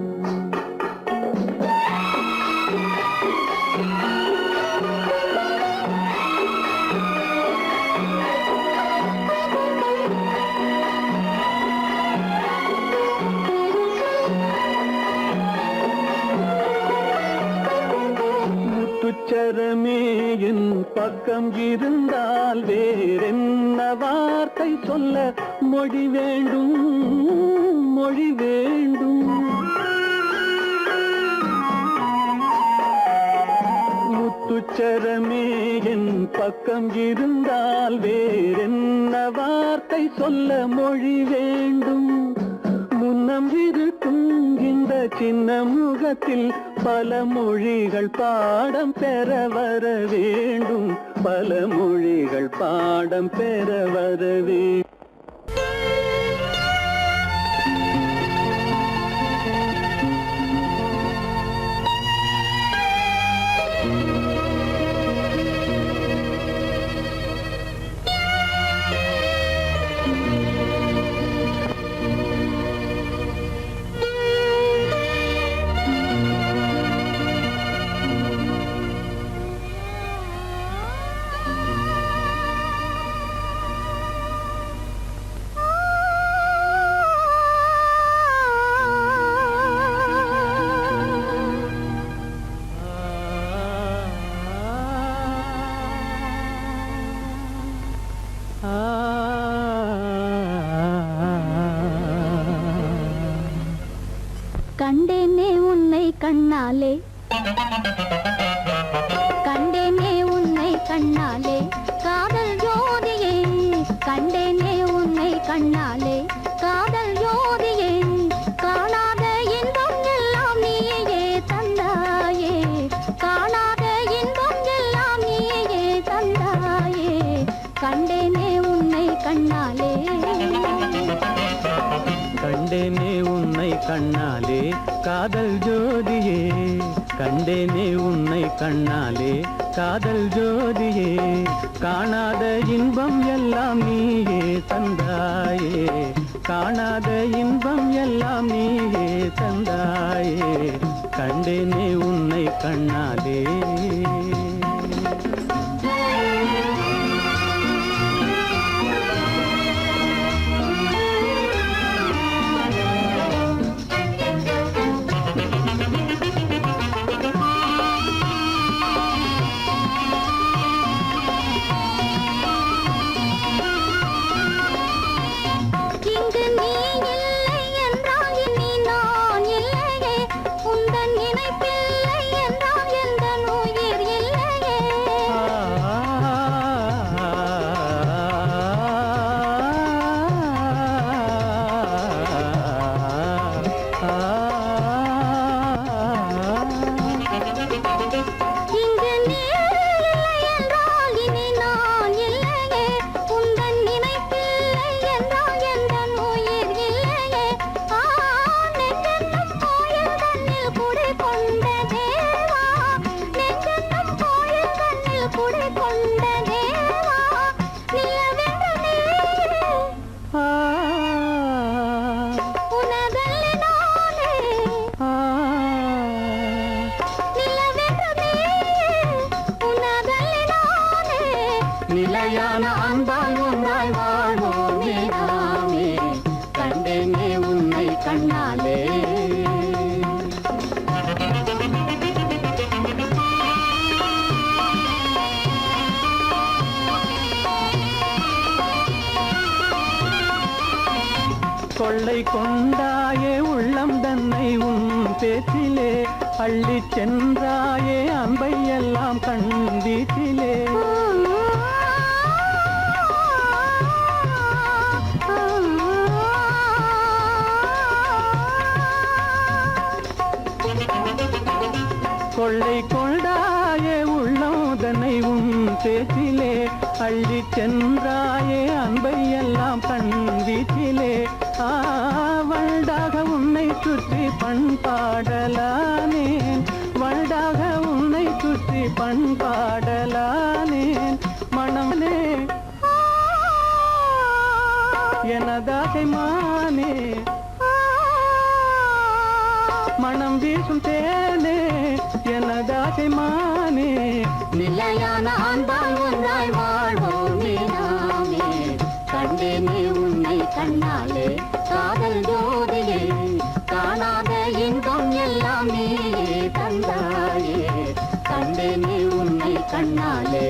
முத்துச்சரமே என் பக்கம் இருந்தால் வேறென்ன வார்த்தை சொல்ல மொழி வேண்டும் மொழி வேண்டும். முத்துச்சரமே என் பக்கம் இருந்தால் வேறென்ன வார்த்தை சொல்ல மொழி வேண்டும். முன்னம் இருக்கும் இந்த சின்ன முகத்தில் பல மொழிகள் பாடம் பெற வர வேண்டும். பல மொழிகள் பாடம் பெற வர வேண்டும். கண்டேனே உன்னை கண்ணாலே கண்டேனே உன்னை கண்ணாலே காதல் ஜோதியே. கண்டேனே உன்னை கண்ணாலே காதல் ஜோதியே. காணாத இன்பம் எல்லாம் நீயே தந்தாயே. காணாத இன்பம் எல்லாம் நீயே தந்தாயே. கண்டேனே உன்னை கண்ணாலே கண்டேனே உன்னை கண்ணாலே காதல் ஜோதியே. கண்டேனே உன்னை கண்ணாலே காதல் ஜோதியே. காணாத இன்பம் எல்லாம் நீயே தந்தாயே. காணாத இன்பம் எல்லாம் நீயே தந்தாயே. கண்டேனே உன்னை கண்ணாலே. உந்தன் நினைப்பில்லை என்றால் எந்த நூல் நிலையான அன்பால் ஒன்றாய் வாழ்வோமே நாமே கண்டேனே உன்னை கண்ணாலே கொள்ளை கொண்டாயே உள்ளம் தன்னை உன் பேச்சிலே அள்ளி சென்றாயே அன்பை எல்லாம் கண் வீட்டிலே கொள்ளை கொண்டாயே உள்ளம் தன்னை உன் பேச்சிலே அள்ளி சென்றாயே அன்பை எல்லாம் கண் வீட்டிலே வண்டாக உன்னை சுற்றி பண்பாடலானேன் வண்டாக உன்னை சுற்றி பண்பாடலானேன் மனமே எனதாகை மானே மனம் வீசும் தேனே எனதாகை மானே நிலையான அன்பால் ஒன்றாய் வாழ்வோமே நாமே கண்டேனே உன்னை கண்ணாலே காதல் ஜோதியே காணாத இன்பம் எல்லாம் நீயே தந்தாயே கண்டேனே உன்னை கண்ணாலே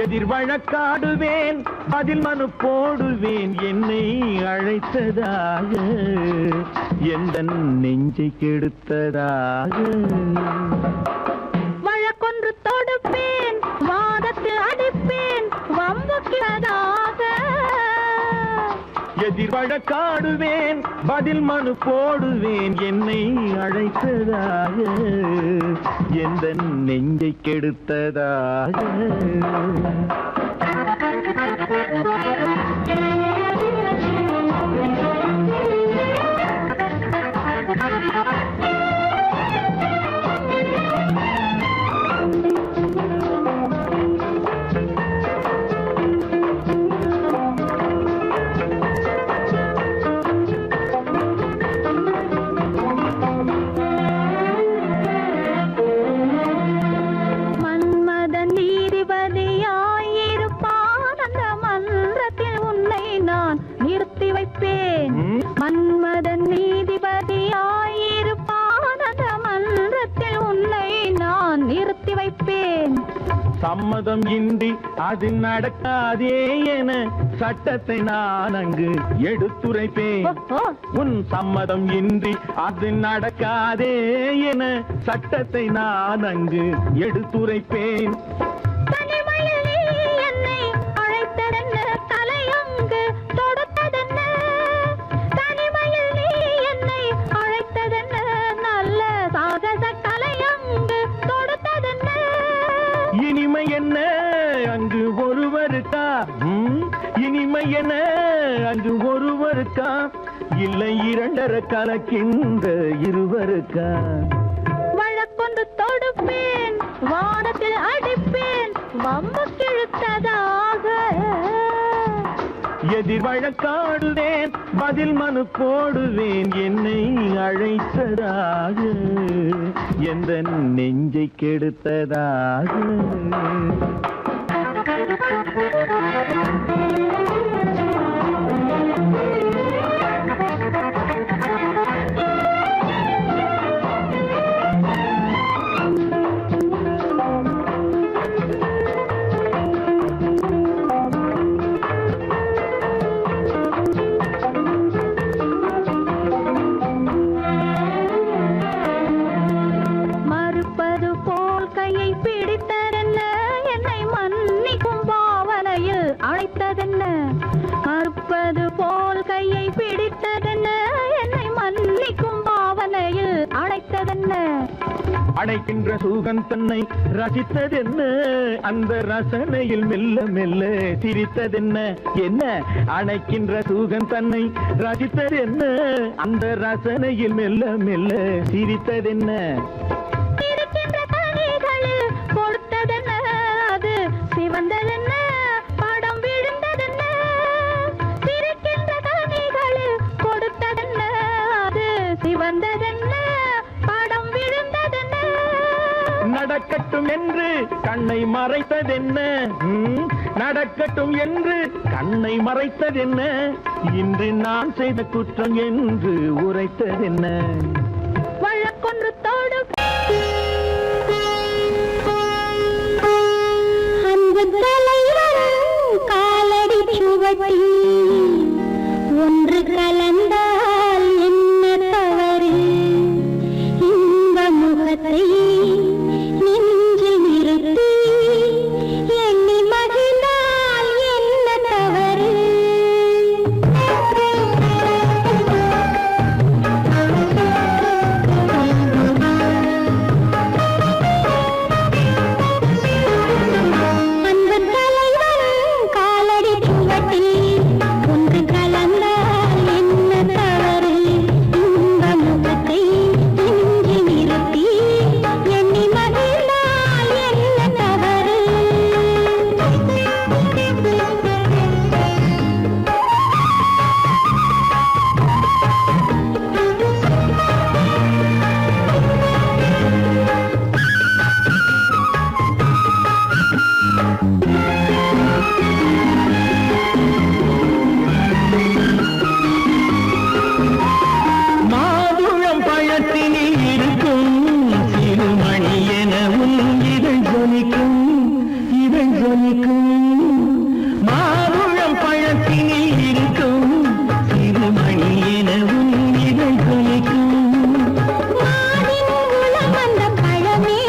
எதிர் வழக்காடுவேன் அதில் மனு போடுவேன் என்னை அழைத்ததாக எந்த நெஞ்சை கெடுத்ததாக வழக்கொன்று தொடுப்பேன் வாதத்தில் அடிப்பேன் வம்புக்கிறதாக எதிர் வழக்காடுவேன் பதில் மனு போடுவேன் என்னை அழைத்ததாக எந்த நெஞ்சை கெடுத்ததாக மன்மதன் நீதிபதியாயிருப்பான் அந்த மன்றத்தில் உன்னை நான் நிறுத்தி வைப்பேன் சம்மதம் இன்றி அது நடக்காதே என சட்டத்தை நான் அங்கு எடுத்துரைப்பேன் உன் சம்மதம் இன்றி அது நடக்காதே என சட்டத்தை நான் அங்கு எடுத்துரைப்பேன் இனிமை என்ன அங்கு ஒருவருக்கா இனிமை என்ன அங்கு ஒருவருக்கா இல்லை இரண்டரை கலக்கின்ற இருவருக்கா வழக்கொன்று தொடுப்பேன் வானத்தில் அடிப்பேன் வம்பு கிழுத்ததாக எதிர் வழக்காடுவேன் பதில் மனு போடுவேன் என்னை அழைத்ததாக எந்த நெஞ்சை கெடுத்ததாக அடைக்கின்ற சுகம் தன்னை ரசித்ததென்ன அந்த ரசனையில் மெல்ல மெல்ல சிரித்ததென்ன என்ன அணைக்கின்ற சுகம் தன்னை ரசித்ததென்ன அந்த ரசனையில் மெல்ல மெல்ல சிரித்ததென்ன இருக்கின்ற கனிகளில் கொடுத்ததென்ன அது சிவந்ததென்ன படம் விழுந்ததென்ன இருக்கின்ற கனிகளில் கொடுத்ததென்ன அது சிவந்ததென்ன படம் விழுந்ததென்ன நடக்கட்டும் என்று கண்ணை மறைத்ததென்ன நடக்கட்டும் என்று கண்ணை மறைத்ததென்ன இன்று நான் செய்த குற்றம் என்று உரைத்ததென்ன வழக்கொன்று தோடும் அன்பு தலைவர் காலடி சுவட்டில் ஒன்று கலந்தால் என்ன தவறு இந்த முகத்தை நெஞ்சில் நிறுத்தி எண்ணி மகிழ்ந்தால் என்ன தவறு அன்பு தலைவர் காலடி சுவட்டில் ஒன்று கலந்தால் என்ன தவறு இந்த முகத்தை நெஞ்சில் நிறுத்தி எண்ணி மகிழ்ந்தால் என்ன தவறு மாதுளம் பழத்தினில் இருக்கும் சிறுமணி எனவும் இதை ஜொலிக்கும் மாதுளம் பழத்தினில் இருக்கும் சிறுமணி எனவும் இதை ஜொலிக்கும் மானின் உளம் வந்த பழமே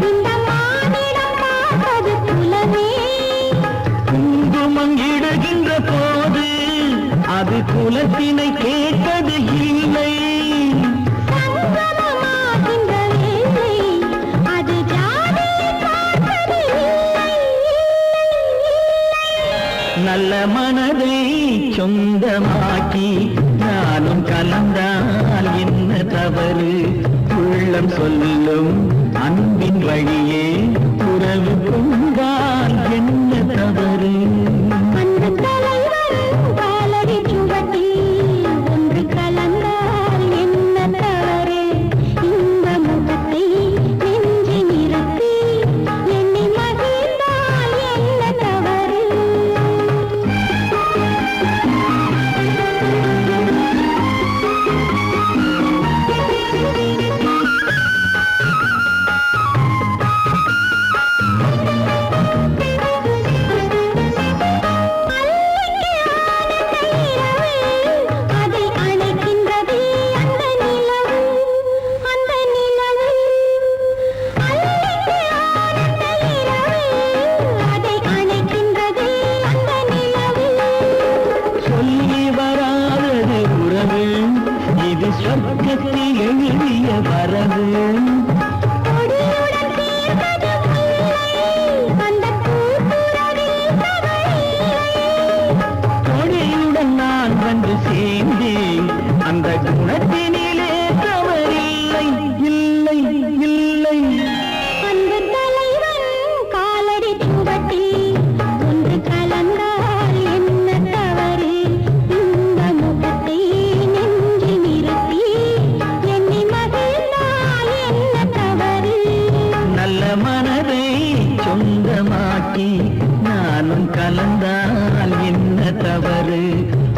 இந்த மானிடம் பார்ப்பது குலமே குங்குமம் இடுகின்ற போது அது குலத்தினை கேட்பது இல்லை சங்கமமாகின்ற வேளை அது ஜாதியை பார்ப்பது இல்லை நல்ல மனதை சொந்தமாக்கி நானும் கலந்தால் என்ன தவறு உள்ளம் சொல்லும் அன்பின் வழியே உறவு கொண்டால் என்ன தவறு அன்பு தலைவர் காலடி சுவட்டில் ஒன்று கலந்தால் என்ன தவறு இந்த முகத்தை நெஞ்சில் நிறுத்தி எண்ணி மகிழ்ந்தால் என்ன தவறு அதை அணைக்கின்றது அந்த நிலவு அந்த நிலவு அல்லைக்கு ஆனந்த இரவு அதை அணைக்கின்றது அந்த நிலவு சொல்லி வராதது உறவு இது சொர்க்கத்தில் எழுதிய வரவு கொடியுடன் தீர்ந்தது முல்லை அந்த பூப்புறவில் தவறில்லை கொடியுடன் நான் வந்து சேர்ந்தேன் அந்த குணத்தினிலே தவறில்லை இல்லை இல்லை அன்பு தலைவன் காலடி சுவட்டில் ஒன்று கலந்தால் என்ன தவறு இந்த முகத்தை நெஞ்சில் நிறுத்தி எண்ணி மகிழ்ந்தால் என்ன தவறு நல்ல மனதை சொந்தமாக்கி நானும் கலந்தால் என்ன தவறு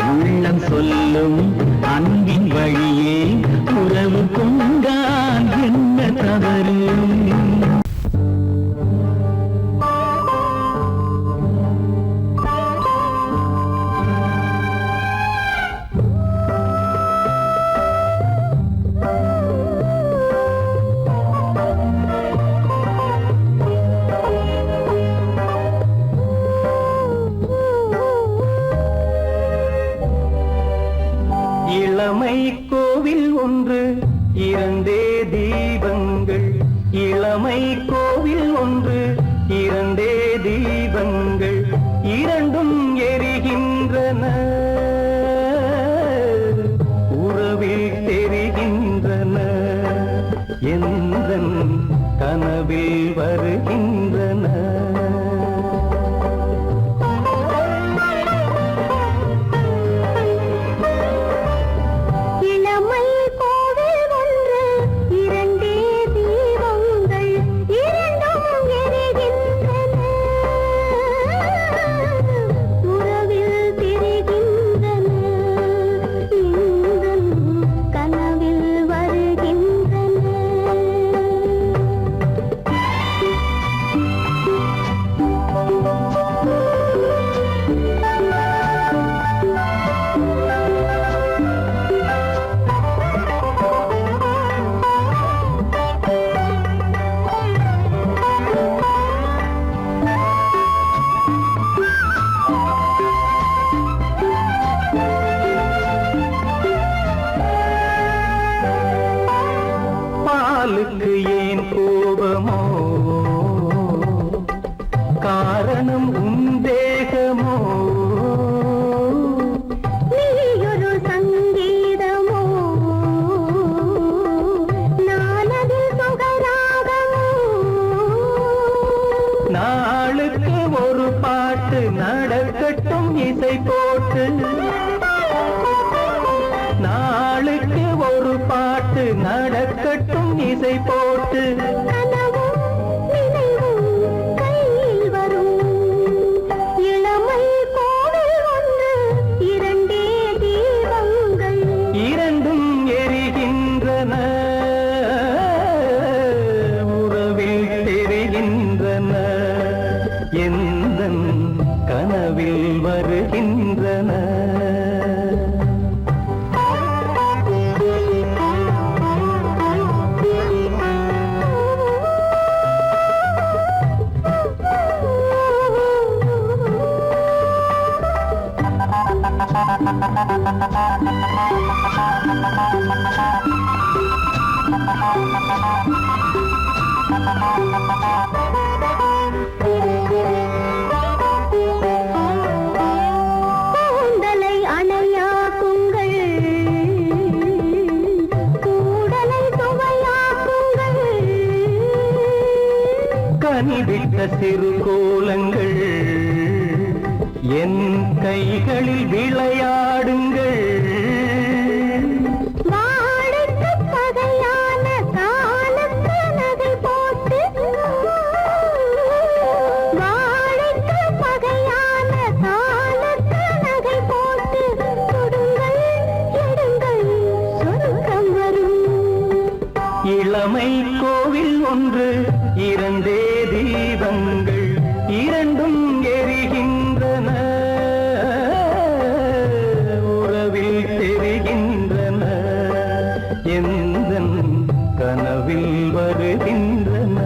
உள்ளம் சொல்லும் அன்பின் வழியே உறவு கொண்டால் என்ன தவறு இளமை கோவில் ஒன்று இரண்டே தீபங்கள் இளமை கோவில் ஒன்று இரண்டே தீபங்கள் இரண்டும் எரிகின்றன உறவில் தெரிகின்றன எந்தன் கனவில் வருகின்றன பாலுக்கு ஏன் கோபமோ காரணம் உன் தேகமோ நீயொரு சங்கீதமோ நானதில் சுகராகமோ நாளுக்கு ஒரு பாட்டு நடக்கட்டும் இசை போட்டு நாளுக்கு ஒரு பாட்டு நடக்கட்டும் இசை போட்டு கனவும் நினைவும் கையில் வரும் இளமை கோவில் ஒன்று இரண்டே தீபங்கள் இரண்டும் எரிகின்றன உறவில் தெரிகின்றன எந்தன் கனவில் வருகின்றன கூந்தலை அணையாக்குங்கள் கூடலை சுவையாக்குங்கள் கனிவிட்ட சிறு கோலங்கள் என் கைகளில் விளையாடுங்கள் வாழைக்கு பகையான காலத்து நகை போட்டு வாழைக்கு பகையான காலத்து நகை போட்டு கொடுங்கள் எடுங்கள் சொர்க்கம் வரும் இளமை கோவில் ஒன்று இரண்டே தீபங்கள் இரண்டும் எரிகின்றன உறவில் தெரிகின்றன எந்தன் கனவில் வருகின்றன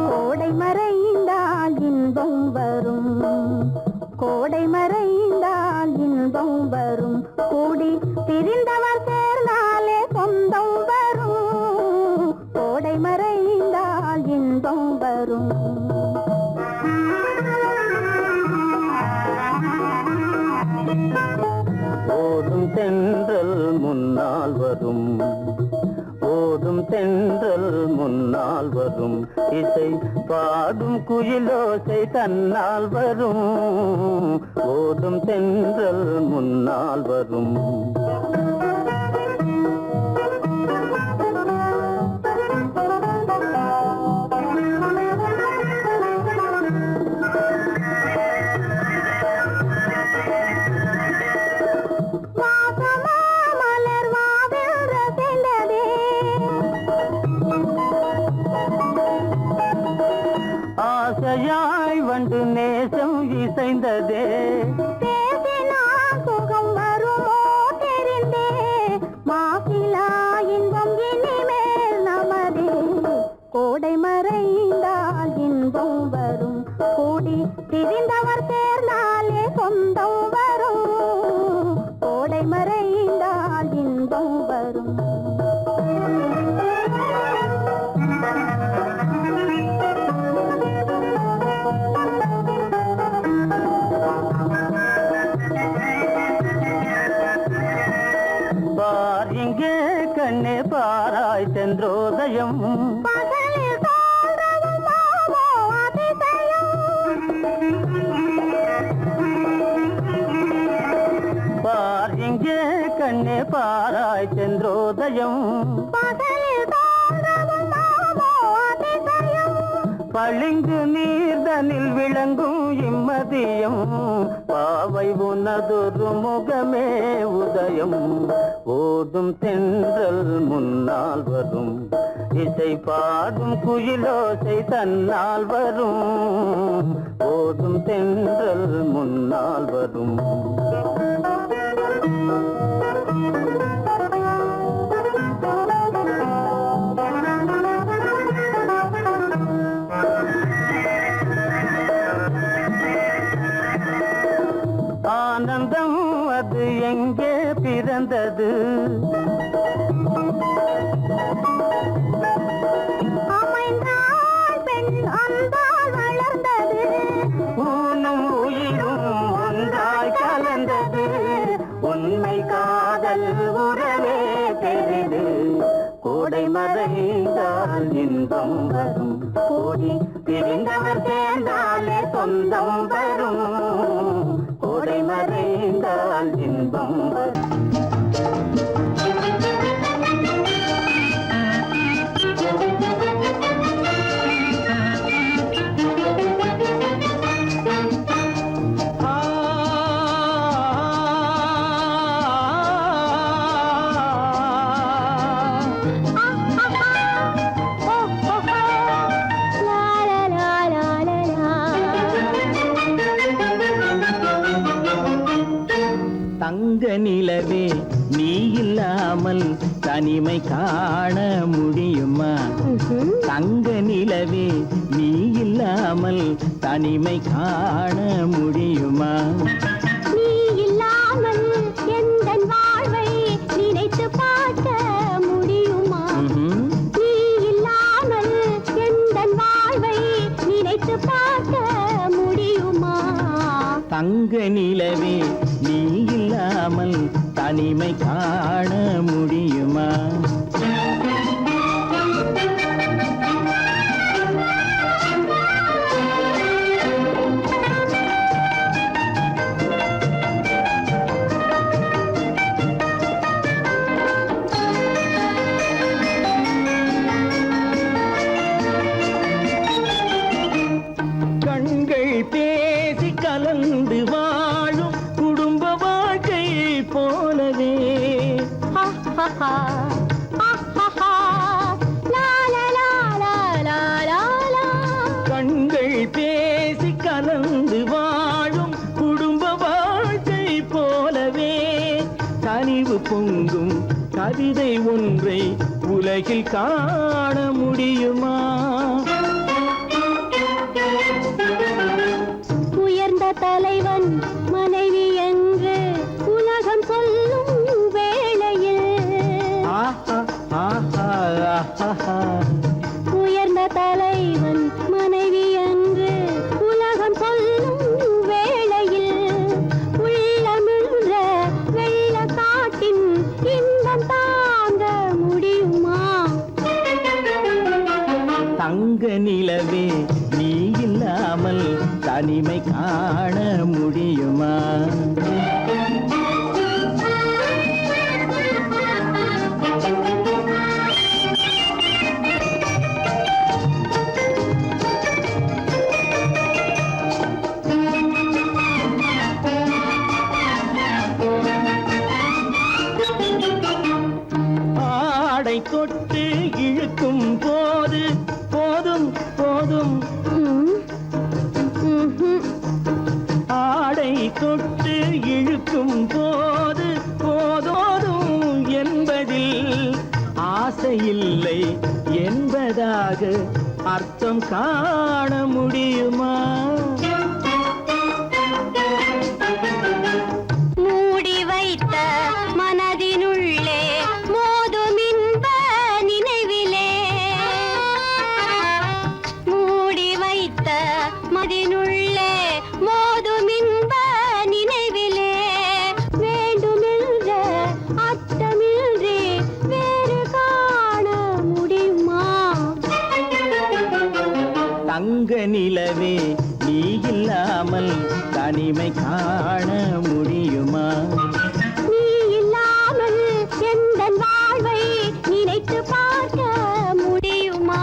கோடை மறைந்தால் இன்பம் வரும் கோடை மறைந்தால் இன்பம் வரும் கூடி பிரிந்தவர் சேர்ந்தாலே சொந்தம் வரும் கோடை மறைந்தால் இன்பம் வரும் ஓடும் தென்றல் முன்னால் வரும் ஓடும் தென்றல் முன்னால் வரும் இசை பாடும் குயிலோசை தன்னால் வரும் ஓடும் தென்றல் முன்னால் வரும் வாசமா மலர் வாவென்ற சென்றதே ஆசையாய் வந்து நேசம் இசைந்ததே பேசினால் சுகம் வருமோ மறைந்தால் இன்பம் வரும். பார் இங்கே கண்ணே பாராய் சென்றோதயம் பகலில் தோன்றவும் மாமோ அதிசயம். பார் இங்கே கண்ணே பாராய் சென்றோதயம் பகலில் தோன்றவும் மாமோ அதிசயம். பளிங்கு நீர்தனில் விளங்கும் இம்மதியம் பாவை உனதொரு முகமே உதயம். ஓடும் தென்றல் முன்னால் வரும் இசை பாடும் குயிலோசை தன்னால் வரும். ஓடும் தென்றல் முன்னால் வரும். ஆனந்தம் அது எங்கே பிறந்தது? அமைந்தாள் பெண் அன்பால் வளர்ந்தது. ஊனும் உயிரும் ஒன்றாய் கலந்தது. உண்மை காதல் உறவே பெரிது. கோடை மறைந்தால் இன்பம் வரும். கோடி பிரிந்தவர் சேர்ந்தாலே சொந்தம் வரும். கோடை மறைந்தால் இன்பம் வரும். தங்க நிலவே நீ இல்லாமல் தனிமை காண முடியுமா? தங்க நிலவே நீ இல்லாமல் தனிமை காண முடியுமா? நீ இல்லாமல் எந்தன் வாழ்வை நினைத்து பார்க்க முடியுமா? நீ இல்லாமல் எந்தன் வாழ்வை நினைத்து பார்க்க முடியுமா? தங்க நிலவே நீ இல்லாமல் தனிமை காண முடியுமா? கண்கள் பேசி கலந்து வாழும் குடும்ப வாழ்க்கை போலவே. கண்கள் பேசி கலந்து வாழும் குடும்ப வாழ்க்கை போலவே. கனிவு பொங்கும் கவிதை ஒன்றை உலகில் காண முடியுமா? உயர்ந்த தலைவன் மனைவி என்று உலகம் சொல்லும் வேளையில். உயர்ந்த தலைவன் மனைவி என்று உலகம் சொல்லும் வேளையில் உள்ளமிழ்ற வெள்ள காட்டின் இன்பம் தாங்க முடியுமா? தங்க நிலவே நீ இல்லாமல் தனிமை காண முடியுமா? ஆடை தொட்டு இழுக்கும் போது போதும் போதும். ஆடை தொட்டு இழுக்கும் போது போதோதும் என்பதில் ஆசையில்லை என்பதாக அர்த்தம் காண முடியுமா? மூடி வைத்த தங்க நிலவே நீ இல்லாமல் தனிமை காண முடியுமா? நீ இல்லாமல் எந்தன் வாழ்வை நினைத்து பார்க்க முடியுமா?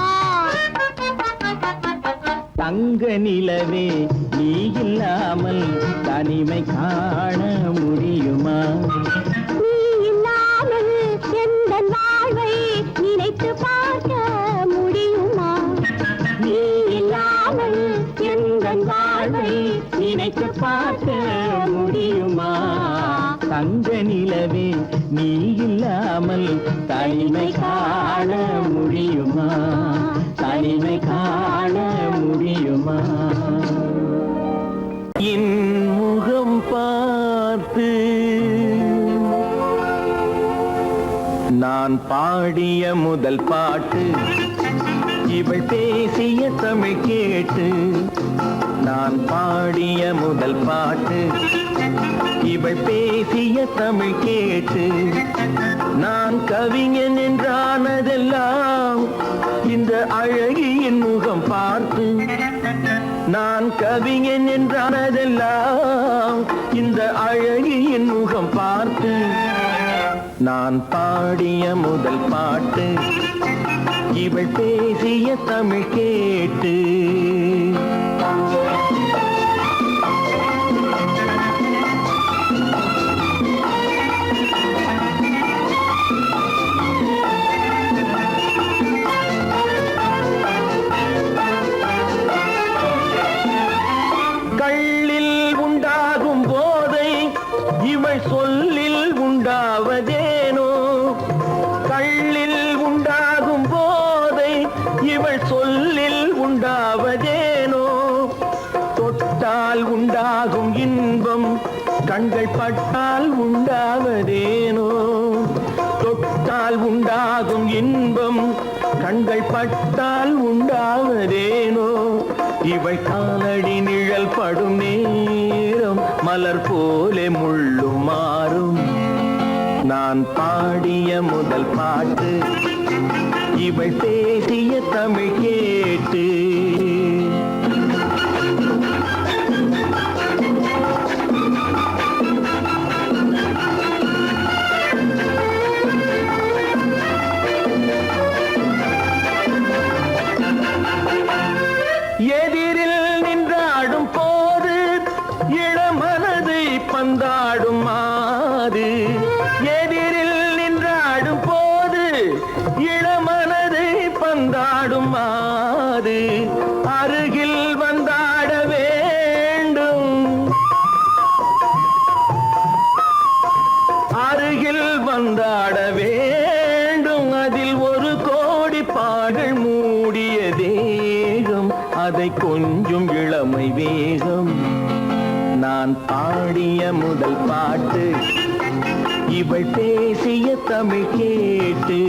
தங்க நிலவே நீ இல்லாமல் தனிமை காண முடியுமா? நீ இல்லாமல் எந்தன் வாழ்வை நினைத்து பார்க்க முடியுமா? நீ இல்லாமல் எந்தன் வாழ்வை நினைத்து பார்க்க முடியுமா? தங்க நிலவே நீ இல்லாமல் தனிமை காண முடியுமா? தனிமை காண முடியுமா? என் முகம் பார்த்து நான் பாடிய முதல் பாட்டு, இவள் பேசிய தமிழ் கேட்டு. நான் பாடிய முதல் பாட்டு, இவள் பேசிய தமிழ் கேட்டு. நான் கவிஞன் என்றானதெல்லாம் இந்த அழகியின் முகம் பார்த்து. நான் கவிஞன் என்றானதெல்லாம் இந்த அழகியின் முகம் பார்த்து. நான் பாடிய முதல் பாட்டு, இவள் பேசிய தமிழ் கேட்டு. கள்ளில் உண்டாகும் போதை இவள் சொல்லில் உண்டாவதேனோ? கள்ளில் உண்டாகும் போதை இவள் சொல்லில் உண்டாவதேனோ? தொட்டால் உண்டாகும் இன்பம் கண்கள் பட்டால் உண்டாவதேனோ? தொட்டால் உண்டாகும் இன்பம் கண்கள் பட்டால் உண்டாவதேனோ? இவள் காலடி நிழல் படும் நேரம் மலர் போலே முள்ளும் மாறும். நான் பாடிய முதல் பாட்டு, இவள் பேசிய தமிழ் கேட்டு. எதிரில் நின்றாடும் போது இளமனதை பந்தாடும் மாது. எதிரில் நின்றாடும் போது இளமனதை பந்தாடும் மாது. அருகில் வந்தாட வேண்டும், அருகில் வந்தாட வேண்டும். அதில் ஒரு கோடி பாடல் மூடிய தேகம், அதை கொஞ்சம் இளமை வேகம். நான் பாடிய முதல் பாட்டு, இவள் பேசிய தமிழ் கேட்டு.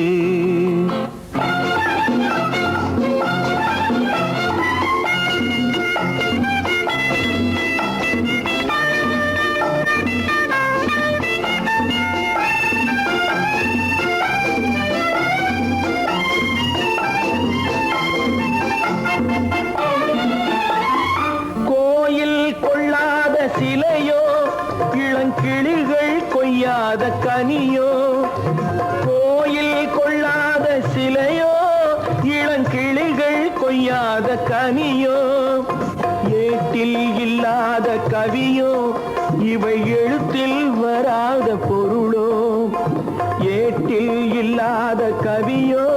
சிலையோ இளங்கிளிகள் கொய்யாத கனியோ? கோயில் கொள்ளாத சிலையோ இளங்கிளிகள் கொய்யாத கனியோ? ஏட்டில் இல்லாத கவியோ இவை எழுத்தில் வராத பொருளோ? ஏட்டில் இல்லாத கவியோ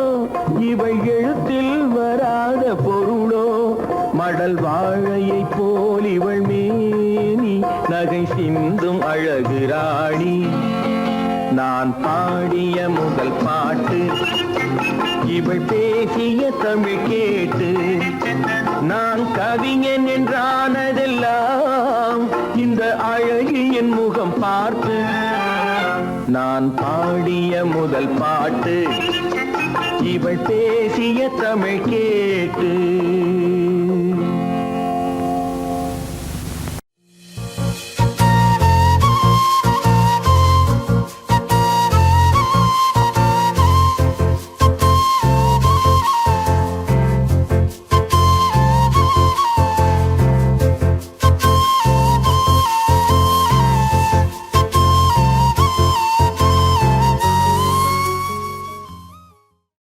இவை எழுத்தில் வராத பொருளோ? மடல் வாழையை போல் இவள் மேனி நகை சிந்தும் அழகு ராணி. நான் பாடிய முதல் பாட்டு, இவள் பேசிய தமிழ் கேட்டு. நான் கவிஞன் என்றானதெல்லாம் இந்த அழகியின் முகம் பார்த்து. நான் பாடிய முதல் பாட்டு, இவள் பேசிய தமிழ் கேட்டு.